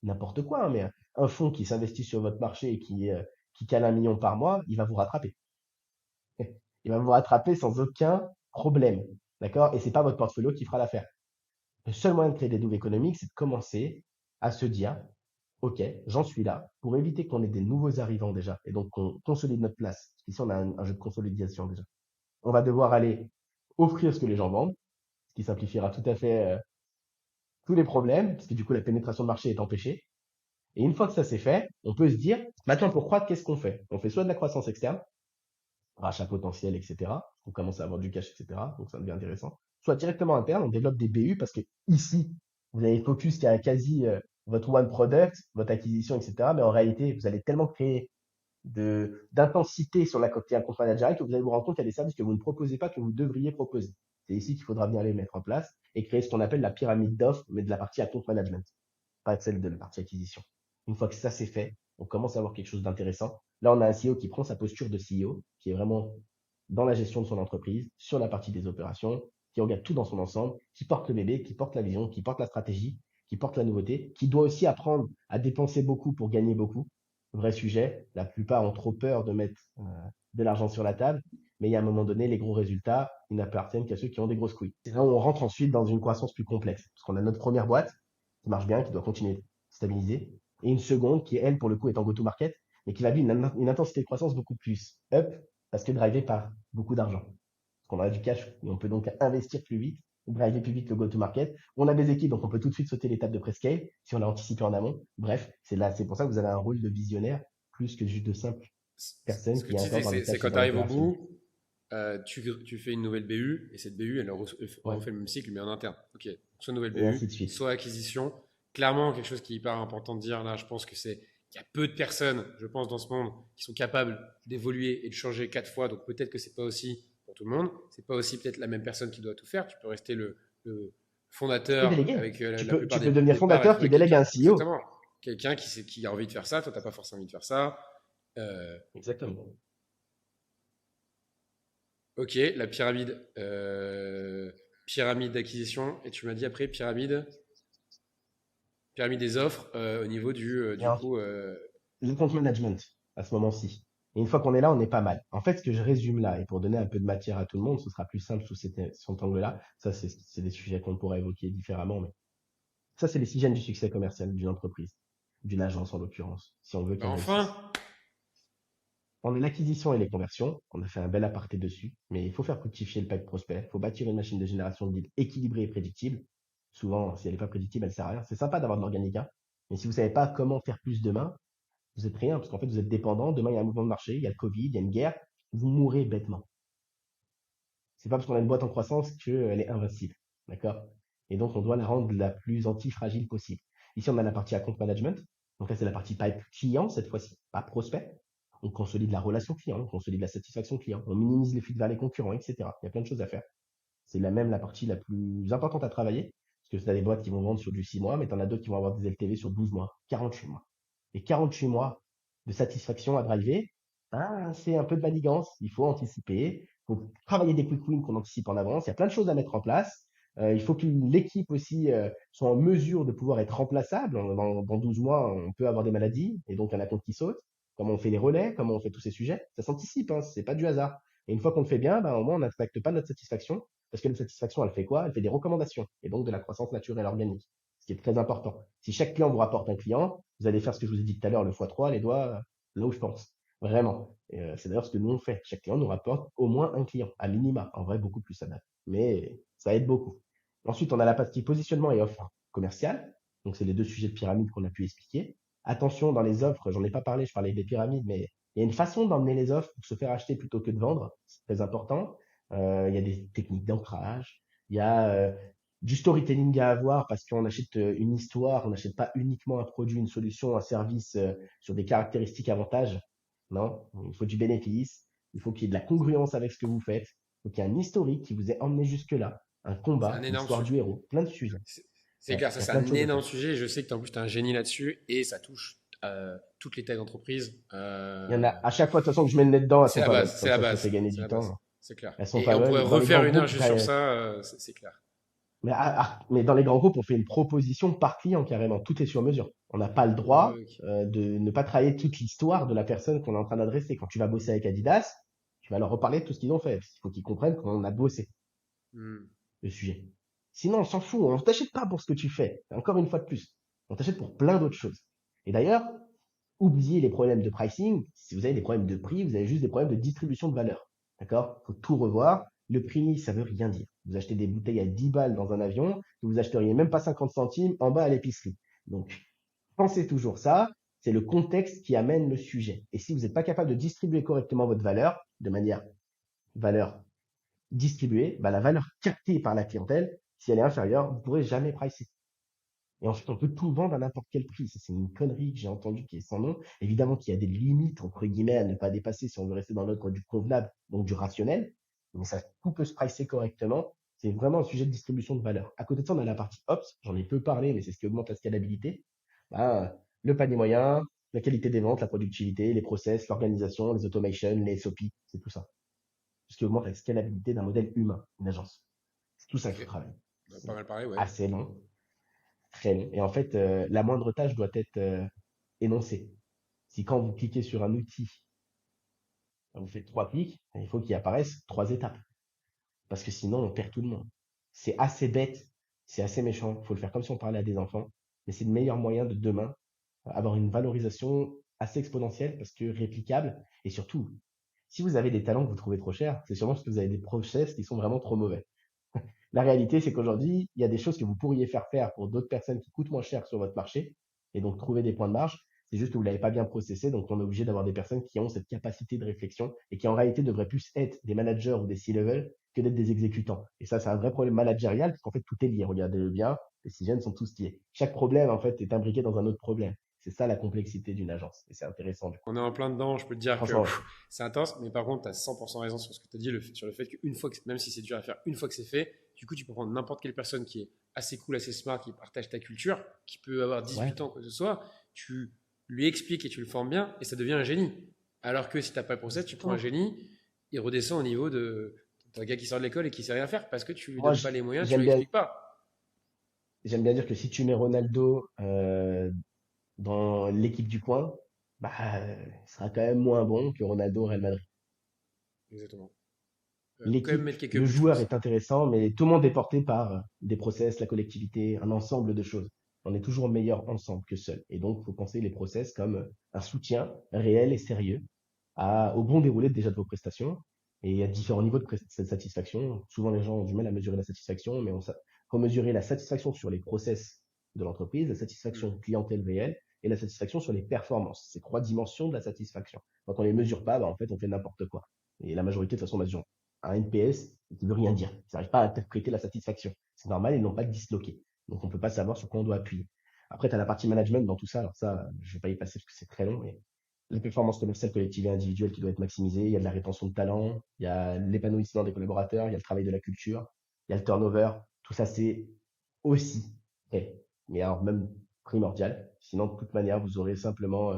n'importe quoi, hein, mais un fonds qui s'investit sur votre marché et qui cale 1 million par mois, il va vous rattraper. Il va vous rattraper sans aucun problème. D'accord? Et c'est pas votre portfolio qui fera l'affaire. Le seul moyen de créer des douves économiques, c'est de commencer à se dire, OK, j'en suis là, pour éviter qu'on ait des nouveaux arrivants déjà, et donc qu'on consolide notre place. Ici, on a un jeu de consolidation déjà. On va devoir aller offrir ce que les gens vendent, ce qui simplifiera tout à fait tous les problèmes, parce que du coup, la pénétration de marché est empêchée. Et une fois que ça c'est fait, on peut se dire, maintenant pour croître, qu'est-ce qu'on fait? On fait soit de la croissance externe, rachat potentiel, etc. On commence à avoir du cash, etc. Donc ça devient intéressant. soit directement interne, on développe des BU parce que ici, vous avez focus qui a quasi votre one product, votre acquisition, etc. Mais en réalité, vous allez tellement créer d'intensité sur la côté account managerial que vous allez vous rendre compte qu'il y a des services que vous ne proposez pas, que vous devriez proposer. C'est ici qu'il faudra venir les mettre en place et créer ce qu'on appelle la pyramide d'offres, mais de la partie account management, pas celle de la partie acquisition. Une fois que ça c'est fait, on commence à avoir quelque chose d'intéressant. Là, on a un CEO qui prend sa posture de CEO, qui est vraiment dans la gestion de son entreprise, sur la partie des opérations, qui regarde tout dans son ensemble, qui porte le bébé, qui porte la vision, qui porte la stratégie, qui porte la nouveauté, qui doit aussi apprendre à dépenser beaucoup pour gagner beaucoup. Vrai sujet, la plupart ont trop peur de mettre de l'argent sur la table, mais il y a un moment donné, les gros résultats, ils n'appartiennent qu'à ceux qui ont des grosses couilles. C'est là où on rentre ensuite dans une croissance plus complexe, parce qu'on a notre première boîte qui marche bien, qui doit continuer de stabiliser, et une seconde qui, elle, pour le coup, est en go-to-market, mais qui va vivre une intensité de croissance beaucoup plus up, parce que drivée par beaucoup d'argent. Parce qu'on a du cash, et on peut donc investir plus vite, driver plus vite le go-to-market. On a des équipes, donc on peut tout de suite sauter l'étape de prescale, si on a anticipé en amont. Bref, c'est pour ça que vous avez un rôle de visionnaire, plus que juste de simple personne Ce que qui est tu encore disais, dans les c'est tâches et quand tu dans arrives au l'opérationnel. bout, tu fais une nouvelle BU, et cette BU, elle Ouais, refait le même cycle, mais en interne. Ok, soit nouvelle et ainsi BU, de suite. soit acquisition. Clairement, quelque chose qui est hyper important de dire là, je pense que c'est qu'il y a peu de personnes, je pense, dans ce monde qui sont capables d'évoluer et de changer 4 fois. Donc peut-être que c'est pas aussi pour tout le monde. C'est pas aussi peut-être la même personne qui doit tout faire. Tu peux rester le Tu peux fondateur déléguer. avec la Tu plupart peux devenir des parts et fondateur qui trouver délègue à quelqu'un. un CEO. Exactement. Quelqu'un qui a envie de faire ça. Toi, t'as pas forcément envie de faire ça. Euh, Exactement. Ok, la pyramide, pyramide d'acquisition, et tu m'as dit après pyramide des offres au niveau Et du coup. le compte management, à ce moment-ci. Et une fois qu'on est là, on est pas mal. En fait, ce que je résume là, et pour donner un peu de matière à tout le monde, ce sera plus simple sous cet angle-là. Ça, c'est des sujets qu'on pourra évoquer différemment, mais ça, c'est les 6 gènes du succès commercial d'une entreprise, d'une agence en l'occurrence, si on veut Bah qu'elle enfin, réussisse. On a l'acquisition et les conversions. On a fait un bel aparté dessus, mais il faut faire fructifier le pipe prospect. Il faut bâtir une machine de génération de leads équilibrée et prédictible. Souvent, si elle n'est pas prédictible, elle sert à rien. C'est sympa d'avoir de l'organique, hein, mais si vous savez pas comment faire plus demain, vous êtes rien, parce qu'en fait, vous êtes dépendant. Demain, il y a un mouvement de marché, il y a le Covid, il y a une guerre. Vous mourrez bêtement. C'est pas parce qu'on a une boîte en croissance qu'elle est invincible. D'accord? Et donc, on doit la rendre la plus anti-fragile possible. Ici, on a la partie account management. Donc là, c'est la partie pipe client cette fois-ci, pas prospect. On consolide la relation client, on consolide la satisfaction client, on minimise les fuites vers les concurrents, etc. Il y a plein de choses à faire. C'est la partie la plus importante à travailler. Parce que tu as des boîtes qui vont vendre sur du 6 mois, mais tu en as d'autres qui vont avoir des LTV sur 12 mois, 48 mois. Et 48 mois de satisfaction à driver, ben, c'est un peu de manigance. Il faut anticiper, il faut travailler des quick wins qu'on anticipe en avance. Il y a plein de choses à mettre en place. Il faut que l'équipe aussi soit en mesure de pouvoir être remplaçable. Dans 12 mois, on peut avoir des maladies et donc un compte qui saute. Comment on fait les relais, comment on fait tous ces sujets. Ça s'anticipe, hein, c'est pas du hasard. Et une fois qu'on le fait bien, ben, au moins on n'impacte pas notre satisfaction. Parce que la satisfaction, elle fait quoi? Elle fait des recommandations et donc de la croissance naturelle organique, ce qui est très important. Si chaque client vous rapporte un client, vous allez faire ce que je vous ai dit tout à l'heure, le x3, les doigts là où je pense. Vraiment. C'est d'ailleurs ce que nous on fait. Chaque client nous rapporte au moins un client, à minima. En vrai, beaucoup plus ça date. Mais ça aide beaucoup. Ensuite, on a la partie positionnement et offre commerciale. Donc, c'est les deux sujets de pyramide qu'on a pu expliquer. Attention, dans les offres, j'en ai pas parlé, je parlais des pyramides, mais il y a une façon d'emmener les offres pour se faire acheter plutôt que de vendre. C'est très important. Il y a des techniques d'ancrage, il y a du storytelling à avoir parce qu'on achète une histoire, on n'achète pas uniquement un produit, une solution, un service sur des caractéristiques avantages. Non, il faut du bénéfice, il faut qu'il y ait de la congruence avec ce que vous faites, il faut qu'il y ait un historique qui vous ait emmené jusque-là, un c'est un combat, énorme l'histoire sujet. du héros, plein de sujets. C'est Ouais, clair, ça il y a c'est plein de un choses à énorme faire. sujet. Je sais que en plus tu es un génie là-dessus et ça touche toutes les tailles d'entreprise. Il y en a à chaque fois, de toute façon, que je mets le nez dedans, elles C'est sont la pas bonnes. base, c'est Comme la ça, je te base, fais gagner c'est du la base, temps. c'est clair. Elles sont Et pas on pourrait bonnes. Dans les refaire grands une heure groupes, juste sur ça, c'est clair. Mais dans les grands groupes, on fait une proposition par client carrément. Tout est sur mesure. On n'a pas le droit Ok. de ne pas travailler toute l'histoire de la personne qu'on est en train d'adresser. Quand tu vas bosser avec Adidas, tu vas leur reparler de tout ce qu'ils ont fait. Il faut qu'ils comprennent qu'on a bossé Hmm. le sujet. Sinon, on s'en fout. On ne t'achète pas pour ce que tu fais. Encore une fois de plus. On t'achète pour plein d'autres choses. Et d'ailleurs, oubliez les problèmes de pricing. Si vous avez des problèmes de prix, vous avez juste des problèmes de distribution de valeur. D'accord? Faut tout revoir. Le prix, ça veut rien dire. Vous achetez des bouteilles à 10 balles dans un avion, que vous achèteriez même pas 50 centimes en bas à l'épicerie. Donc, pensez toujours ça. C'est le contexte qui amène le sujet. Et si vous n'êtes pas capable de distribuer correctement votre valeur, de manière valeur distribuée, bah, la valeur captée par la clientèle, si elle est inférieure, vous ne pourrez jamais pricer. Et ensuite, on peut tout vendre à n'importe quel prix. Ça, c'est une connerie que j'ai entendue qui est sans nom. Évidemment qu'il y a des limites, entre guillemets, à ne pas dépasser si on veut rester dans l'ordre du convenable, donc du rationnel. Mais ça, tout peut se pricer correctement. C'est vraiment un sujet de distribution de valeur. À côté de ça, on a la partie Ops. J'en ai peu parlé, mais c'est ce qui augmente la scalabilité. Bah, le panier moyen, la qualité des ventes, la productivité, les process, l'organisation, les automations, les SOP, c'est tout ça. Ce qui augmente la scalabilité d'un modèle humain, une agence. C'est tout ça qu'il faut Ok. travailler. Pas C'est mal pareil, ouais. assez long, très long. Et en fait, la moindre tâche doit être énoncée. Si quand vous cliquez sur un outil, vous faites 3 clics, il faut qu'il apparaisse 3 étapes. Parce que sinon, on perd tout le monde. C'est assez bête, c'est assez méchant. Il faut le faire comme si on parlait à des enfants. Mais c'est le meilleur moyen de demain avoir une valorisation assez exponentielle parce que réplicable. Et surtout, si vous avez des talents que vous trouvez trop chers, c'est sûrement parce que vous avez des process qui sont vraiment trop mauvais. La réalité, c'est qu'aujourd'hui, il y a des choses que vous pourriez faire pour d'autres personnes qui coûtent moins cher sur votre marché et donc trouver des points de marge. C'est juste que vous ne l'avez pas bien processé, donc on est obligé d'avoir des personnes qui ont cette capacité de réflexion et qui en réalité devraient plus être des managers ou des C-level que d'être des exécutants. Et ça, c'est un vrai problème managérial parce qu'en fait, tout est lié. Regardez-le bien, les CGN sont tous liés. Chaque problème, en fait, est imbriqué dans un autre problème. C'est ça la complexité d'une agence et c'est intéressant du coup. On est en plein dedans, je peux te dire que Franchement, c'est intense, mais par contre, tu as 100% raison sur ce que tu as dit, sur le fait qu'une fois que, même si c'est dur à faire, une fois que c'est fait, du coup, tu peux prendre n'importe quelle personne qui est assez cool, assez smart, qui partage ta culture, qui peut avoir ouais. 18 ans, quoi que ce soit, tu lui expliques et tu le formes bien, et ça devient un génie. Alors que si tu n'as pas le process, tu prends un Exactement. génie, il redescend au niveau d'un gars qui sort de l'école et qui sait rien faire parce que tu lui Moi, donnes pas les moyens, tu j'aime lui bien, expliques pas. j'aime bien dire que si tu mets Ronaldo dans l'équipe du coin, bah, il sera quand même moins bon que Ronaldo au Real Madrid. Exactement. Faut quand même L'équipe, mettre quelques le buts, je joueur pense. est intéressant, mais tout le monde est porté par des process, la collectivité, un ensemble de choses. On est toujours meilleur ensemble que seul. Et donc, il faut penser les process comme un soutien réel et sérieux au bon déroulé déjà de vos prestations et à différents niveaux de satisfaction. Souvent, les gens ont du mal à mesurer la satisfaction, mais faut mesurer la satisfaction sur les process de l'entreprise, la satisfaction Hmm. clientèle réelle et la satisfaction sur les performances. Ces 3 dimensions de la satisfaction. Quand on les mesure pas, bah, en fait, on fait n'importe quoi. Et la majorité, de toute façon, mesure un NPS qui veut rien dire. Ils n'arrivent pas à interpréter la satisfaction. C'est normal, ils n'ont pas disloqué. Donc, on ne peut pas savoir sur quoi on doit appuyer. Après, tu as la partie management dans tout ça. Alors ça, je ne vais pas y passer parce que c'est très long, mais la performance commerciale collective et individuelle qui doit être maximisée. Il y a de la rétention de talent, il y a l'épanouissement des collaborateurs, il y a le travail de la culture, il y a le turnover. Tout ça, c'est aussi fait. Mais alors même primordial. Sinon, de toute manière, vous aurez simplement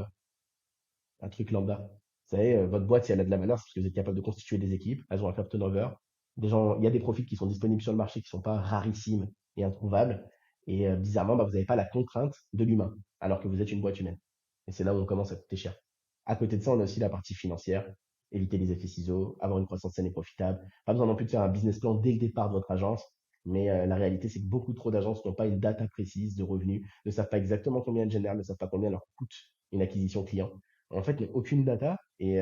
un truc lambda. Vous savez, votre boîte, si elle a de la valeur, c'est parce que vous êtes capable de constituer des équipes. Elles ont un faible turnover. Des gens, il y a des profils qui sont disponibles sur le marché qui sont pas rarissimes et introuvables. Et bizarrement, bah, vous n'avez pas la contrainte de l'humain, alors que vous êtes une boîte humaine. Et c'est là où on commence à coûter cher. À côté de ça, on a aussi la partie financière. Éviter les effets ciseaux, avoir une croissance saine et profitable. Pas besoin non plus de faire un business plan dès le départ de votre agence. Mais la réalité, c'est que beaucoup trop d'agences n'ont pas une data précise de revenus, ne savent pas exactement combien elles génèrent, ne savent pas combien leur coûte une acquisition client. En fait, n'ont aucune data et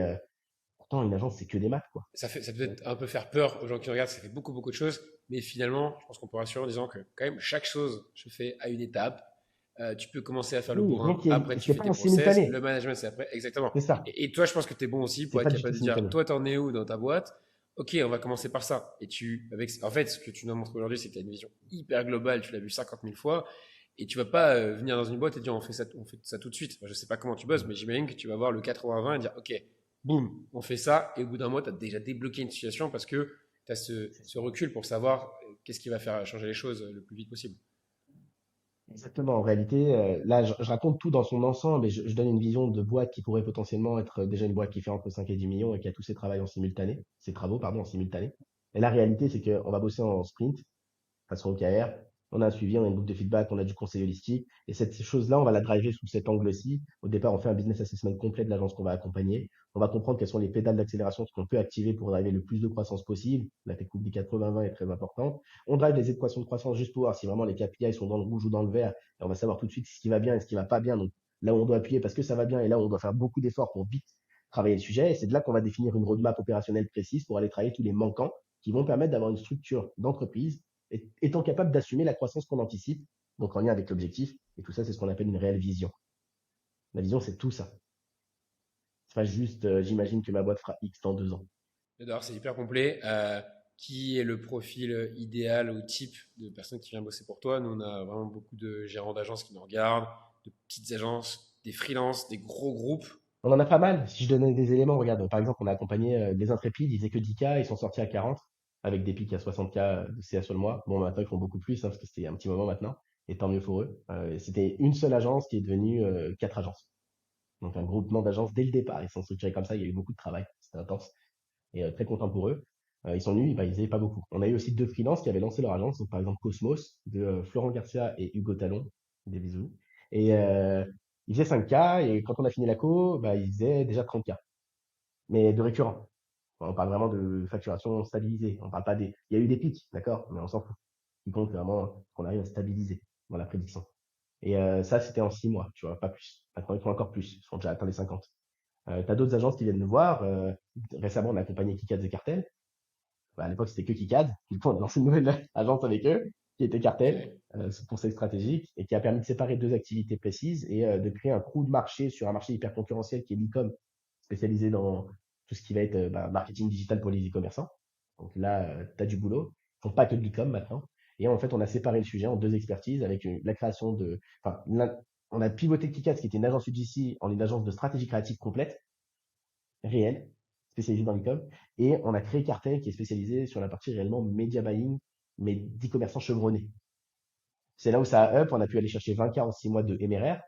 pourtant, une agence, c'est que des maths, quoi. Ça peut être un peu faire peur aux gens qui regardent, ça fait beaucoup, beaucoup de choses, mais finalement, je pense qu'on peut rassurer en disant que quand même, chaque chose se fait à une étape. Tu peux commencer à faire le Oui, rien bourrin, après tu c'est fais pas tes en process, simultané. le management c'est après, exactement. C'est ça. Et toi, je pense que tu es bon aussi C'est pour être pas du capable tout de dire, simultané. toi, t'en es où dans ta boîte? Ok, on va commencer par ça. En fait, ce que tu nous montres aujourd'hui, c'est que tu as une vision hyper globale, tu l'as vu 50 000 fois, et tu vas pas venir dans une boîte et dire, on fait ça tout de suite. Enfin, je sais pas comment tu bosses, mais j'imagine que tu vas voir le 80-20 et dire, ok, boum, on fait ça, et au bout d'un mois, tu as déjà débloqué une situation parce que tu as ce recul pour savoir qu'est-ce qui va faire changer les choses le plus vite possible. Exactement. En réalité, là, je raconte tout dans son ensemble et je donne une vision de boîte qui pourrait potentiellement être déjà une boîte qui fait entre 5 et 10 millions et qui a tous ses travaux en simultané, ses travaux, pardon, en simultané. Et la réalité, c'est qu'on va bosser en sprint façon OKR. On a un suivi, on a une boucle de feedback, on a du conseil holistique. Et cette chose-là, on va la driver sous cet angle-ci. Au départ, on fait un business assessment complet de l'agence qu'on va accompagner. On va comprendre quelles sont les pédales d'accélération qu'on peut activer pour driver le plus de croissance possible. La technique du 80-20 est très importante. On drive les équations de croissance juste pour voir si vraiment les KPI sont dans le rouge ou dans le vert. Et on va savoir tout de suite ce qui va bien et ce qui va pas bien. Donc là où on doit appuyer parce que ça va bien et là où on doit faire beaucoup d'efforts pour vite travailler le sujet. Et c'est de là qu'on va définir une roadmap opérationnelle précise pour aller travailler tous les manquants qui vont permettre d'avoir une structure d'entreprise étant capable d'assumer la croissance qu'on anticipe, donc en lien avec l'objectif. Et tout ça, c'est ce qu'on appelle une réelle vision. La vision, c'est tout ça. C'est pas juste, j'imagine que ma boîte fera X dans 2 ans. J'adore, c'est hyper complet. qui est le profil idéal ou type de personne qui vient bosser pour toi? Nous, on a vraiment beaucoup de gérants d'agences qui nous regardent, de petites agences, des freelances, des gros groupes. On en a pas mal. Si je donnais des éléments, regarde, par exemple, on a accompagné des Intrépides, ils faisaient que 10K, ils sont sortis à 40, avec des pics à 60K de CA sur le mois. Bon, maintenant, ils font beaucoup plus, hein, parce que c'était un petit moment maintenant, et tant mieux pour eux. C'était une seule agence qui est devenue 4 agences. Donc un groupement d'agences dès le départ. Ils sont structurés comme ça, il y a eu beaucoup de travail, c'était intense. Et très content pour eux. Ils sont venus, bah, ils n'avaient pas beaucoup. On a eu aussi deux freelances qui avaient lancé leur agence, donc par exemple Cosmos, de Florent Garcia et Hugo Talon, des bisous. Et ils faisaient 5K, et quand on a fini la co, bah, ils faisaient déjà 30K, mais de récurrent. On parle vraiment de facturation stabilisée. On parle pas des. Il y a eu des pics, d'accord, mais on s'en fout. Ce qui compte, c'est vraiment qu'on arrive à stabiliser dans la prédiction. Et ça, c'était en 6 mois, tu vois, pas plus. Maintenant, ils font encore plus. Ils sont déjà atteint les 50. Tu as d'autres agences qui viennent nous voir. Récemment, on a accompagné Kikad et Cartel. Bah, à l'époque, c'était que Kikad. Du coup, on a lancé une nouvelle agence avec eux, qui était Cartel, Ok. ce conseil stratégique, et qui a permis de séparer deux activités précises et de créer un trou de marché sur un marché hyper concurrentiel qui est l'e-com, spécialisé dans tout ce qui va être marketing digital pour les e-commerçants. Donc là, tu as du boulot. Ils font pas que de l'e-com maintenant. Et en fait, on a séparé le sujet en deux expertises avec la création de. Enfin, on a pivoté Kikad, qui était une agence UGC, en une agence de stratégie créative complète, réelle, spécialisée dans l'e-com. Et on a créé Cartel, qui est spécialisé sur la partie réellement media buying, mais d'e-commerçants chevronnés. C'est là où ça a up. On a pu aller chercher 20K en 6 mois de MRR.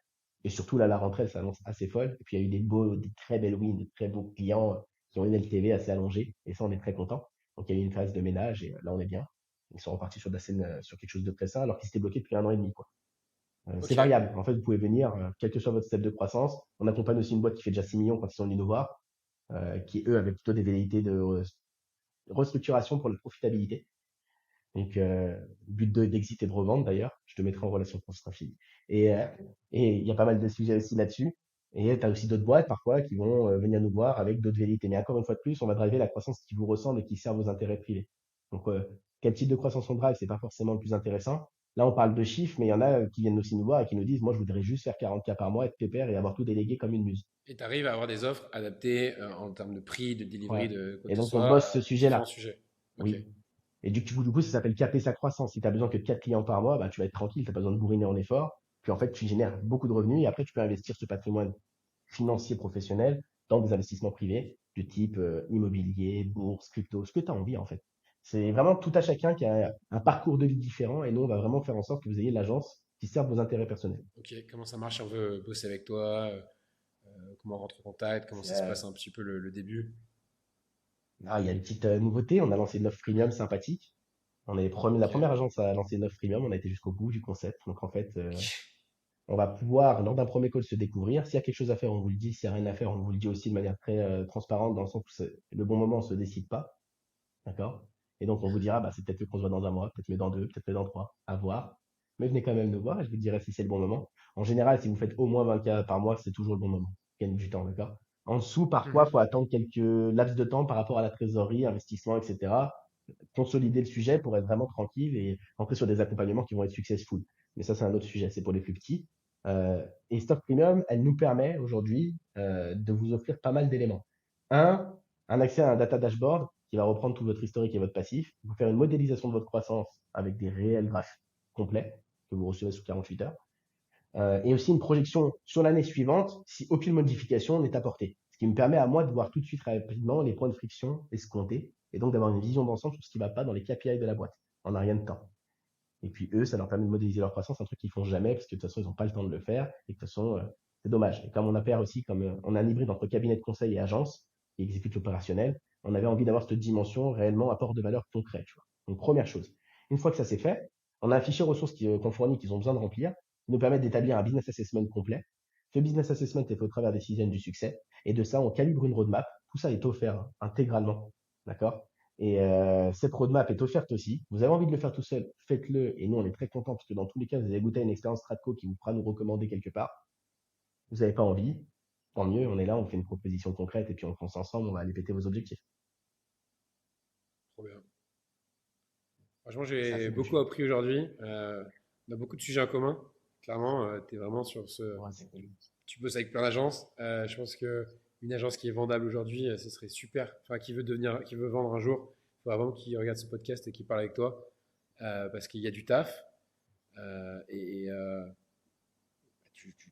Et surtout, là, la rentrée, elle s'annonce assez folle. Et puis, il y a eu des très belles wins, de très beaux clients qui ont une LTV assez allongée. Et ça, on est très content. Donc, il y a eu une phase de ménage et là, on est bien. Ils sont repartis sur de la scène, sur quelque chose de très sain, alors qu'ils s'étaient bloqués depuis 1 an et demi, quoi. C'est Ok. variable. En fait, vous pouvez venir, quel que soit votre step de croissance. On accompagne aussi une boîte qui fait déjà 6 millions quand ils sont venus nous voir, qui, eux, avaient plutôt des velléités de restructuration pour la profitabilité. Donc, but d'exit et de revente d'ailleurs. Je te mettrai en relation pour ce trafic. Et et il y a pas mal de sujets aussi là-dessus. Et tu as aussi d'autres boîtes parfois qui vont venir nous voir avec d'autres velléités. Mais encore une fois de plus, on va driver la croissance qui vous ressemble et qui sert vos intérêts privés. Donc, quel type de croissance on drive, c'est pas forcément le plus intéressant. Là, on parle de chiffres, mais il y en a qui viennent aussi nous voir et qui nous disent, moi, je voudrais juste faire 40K par mois, être pépère et avoir tout délégué comme une muse. Et tu arrives à avoir des offres adaptées en termes de prix, de delivery, Ouais. de quoi Et que ce donc, on soit, bosse ce à différents sujet-là. sujets. Ok. Oui. Et du coup, ça s'appelle caper sa croissance. Si tu as besoin que de 4 clients par mois, bah, tu vas être tranquille, tu n'as pas besoin de bourriner en effort. Puis en fait, tu génères beaucoup de revenus et après, tu peux investir ce patrimoine financier professionnel dans des investissements privés de type immobilier, bourse, crypto, ce que tu as envie en fait. C'est vraiment tout à chacun qui a un parcours de vie différent et nous, on va vraiment faire en sorte que vous ayez l'agence qui serve vos intérêts personnels. Ok. Comment ça marche si on veut bosser avec toi? Comment on rentre en contact? Comment ça se Euh, passe un petit peu le début? il y a une petite nouveauté, on a lancé une offre premium sympathique. On est la Ok. première agence à lancer une offre premium, on a été jusqu'au bout du concept. Donc en fait, Ok. on va pouvoir, lors d'un premier call, se découvrir. S'il y a quelque chose à faire, on vous le dit. S'il n'y a rien à faire, on vous le dit aussi de manière très transparente, dans le sens où le bon moment, on se décide pas. D'accord? Et donc, on vous dira, bah, c'est peut-être mieux qu'on se voit dans un mois, peut-être mieux dans deux, peut-être mieux dans trois, à voir. Mais venez quand même nous voir et je vous dirai si c'est le bon moment. En général, si vous faites au moins 20K par mois, c'est toujours le bon moment. Gagnez du temps, d'accord? En dessous, parfois, il faut Mhm. attendre quelques laps de temps par rapport à la trésorerie, investissement, etc. Consolider le sujet pour être vraiment tranquille et rentrer sur des accompagnements qui vont être successful. Mais ça, c'est un autre sujet, c'est pour les plus petits. Et Stock Premium, elle nous permet aujourd'hui de vous offrir pas mal d'éléments. Un accès à un data dashboard qui va reprendre tout votre historique et votre passif, vous faire une modélisation de votre croissance avec des réels graphes complets que vous recevez sous 48 heures, et aussi une projection sur l'année suivante si aucune modification n'est apportée. Ce qui me permet à moi de voir tout de suite rapidement les points de friction escomptés et donc d'avoir une vision d'ensemble sur ce qui ne va pas dans les KPI de la boîte en un rien de temps. Et puis eux, ça leur permet de modéliser leur croissance, un truc qu'ils font jamais parce que de toute façon, ils n'ont pas le temps de le faire et que de toute façon, c'est dommage. Et comme on a aussi, comme on a un hybride entre cabinet de conseil et agence qui exécute l'opérationnel, on avait envie d'avoir cette dimension réellement apport de valeur concret. Tu vois. Donc première chose. Une fois que ça c'est fait, on a un fichier ressources qu'on fournit, qu'ils ont besoin de remplir, qui nous permet d'établir un business assessment complet. Ce business assessment est fait au travers des 6 du succès. Et de ça, on calibre une roadmap. Tout ça est offert intégralement. D'accord? Et cette roadmap est offerte aussi. Vous avez envie de le faire tout seul, faites-le. Et nous, on est très contents parce que dans tous les cas, vous avez goûté à une expérience Stratco qui vous fera nous recommander quelque part. Vous n'avez pas envie, tant mieux, on est là, on fait une proposition concrète et puis on pense ensemble, on va aller péter vos objectifs. Trop bien. Franchement, Ça, j'ai c'est cool beaucoup chez nous. appris aujourd'hui. On a beaucoup de sujets en commun. Clairement, tu es vraiment sur ce. Ouais, c'est cool. Tu bosses avec plein d'agences. Je pense que une agence qui est vendable aujourd'hui, ce serait super. Enfin, qui veut vendre un jour, faut vraiment qu'ils regardent ce podcast et qu'ils parlent avec toi parce qu'il y a du taf et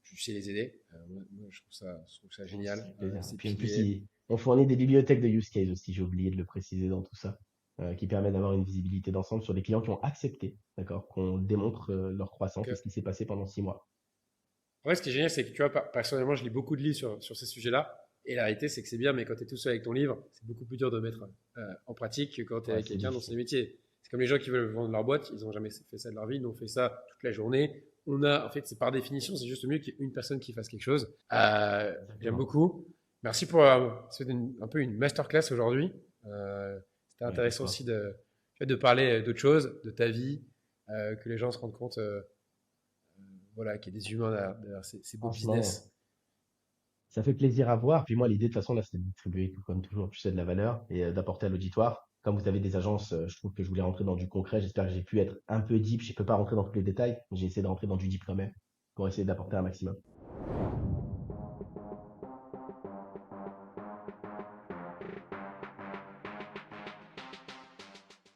tu sais les aider. Moi, je trouve ça génial. Ça fait plaisir. C'est Puis en plus, pilier. on fournit des bibliothèques de use case aussi, j'ai oublié de le préciser dans tout ça, qui permet d'avoir une visibilité d'ensemble sur les clients qui ont accepté, d'accord, qu'on démontre leur Donc, croissance et ce qui s'est passé pendant 6 mois. ouais, ce qui est génial, c'est que tu vois, personnellement, je lis beaucoup de livres sur ces sujets-là. Et la réalité, c'est que c'est bien, mais quand tu es tout seul avec ton livre, c'est beaucoup plus dur de mettre en pratique que quand tu es Ouais, avec c'est quelqu'un dont c'est difficile. le métier. C'est comme les gens qui veulent vendre leur boîte, ils n'ont jamais fait ça de leur vie, nous on fait ça toute la journée. On a, en fait, c'est par définition, c'est juste mieux qu'il y ait une personne qui fasse quelque chose. J'aime Exactement. beaucoup. Merci pour un peu une masterclass aujourd'hui. C'était Ouais, pas de intéressant quoi. aussi de parler d'autres choses, de ta vie, que les gens se rendent compte voilà, qu'il y a des humains derrière ces beaux Franchement, business. ça fait plaisir à voir. Puis moi, l'idée, de toute façon, là, c'est de distribuer, comme toujours, tu sais, de la valeur et d'apporter à l'auditoire. Comme vous avez des agences, je trouve que je voulais rentrer dans du concret. J'espère que j'ai pu être un peu deep. Je peux pas rentrer dans tous les détails, mais j'ai essayé de rentrer dans du deep quand même pour essayer d'apporter un maximum.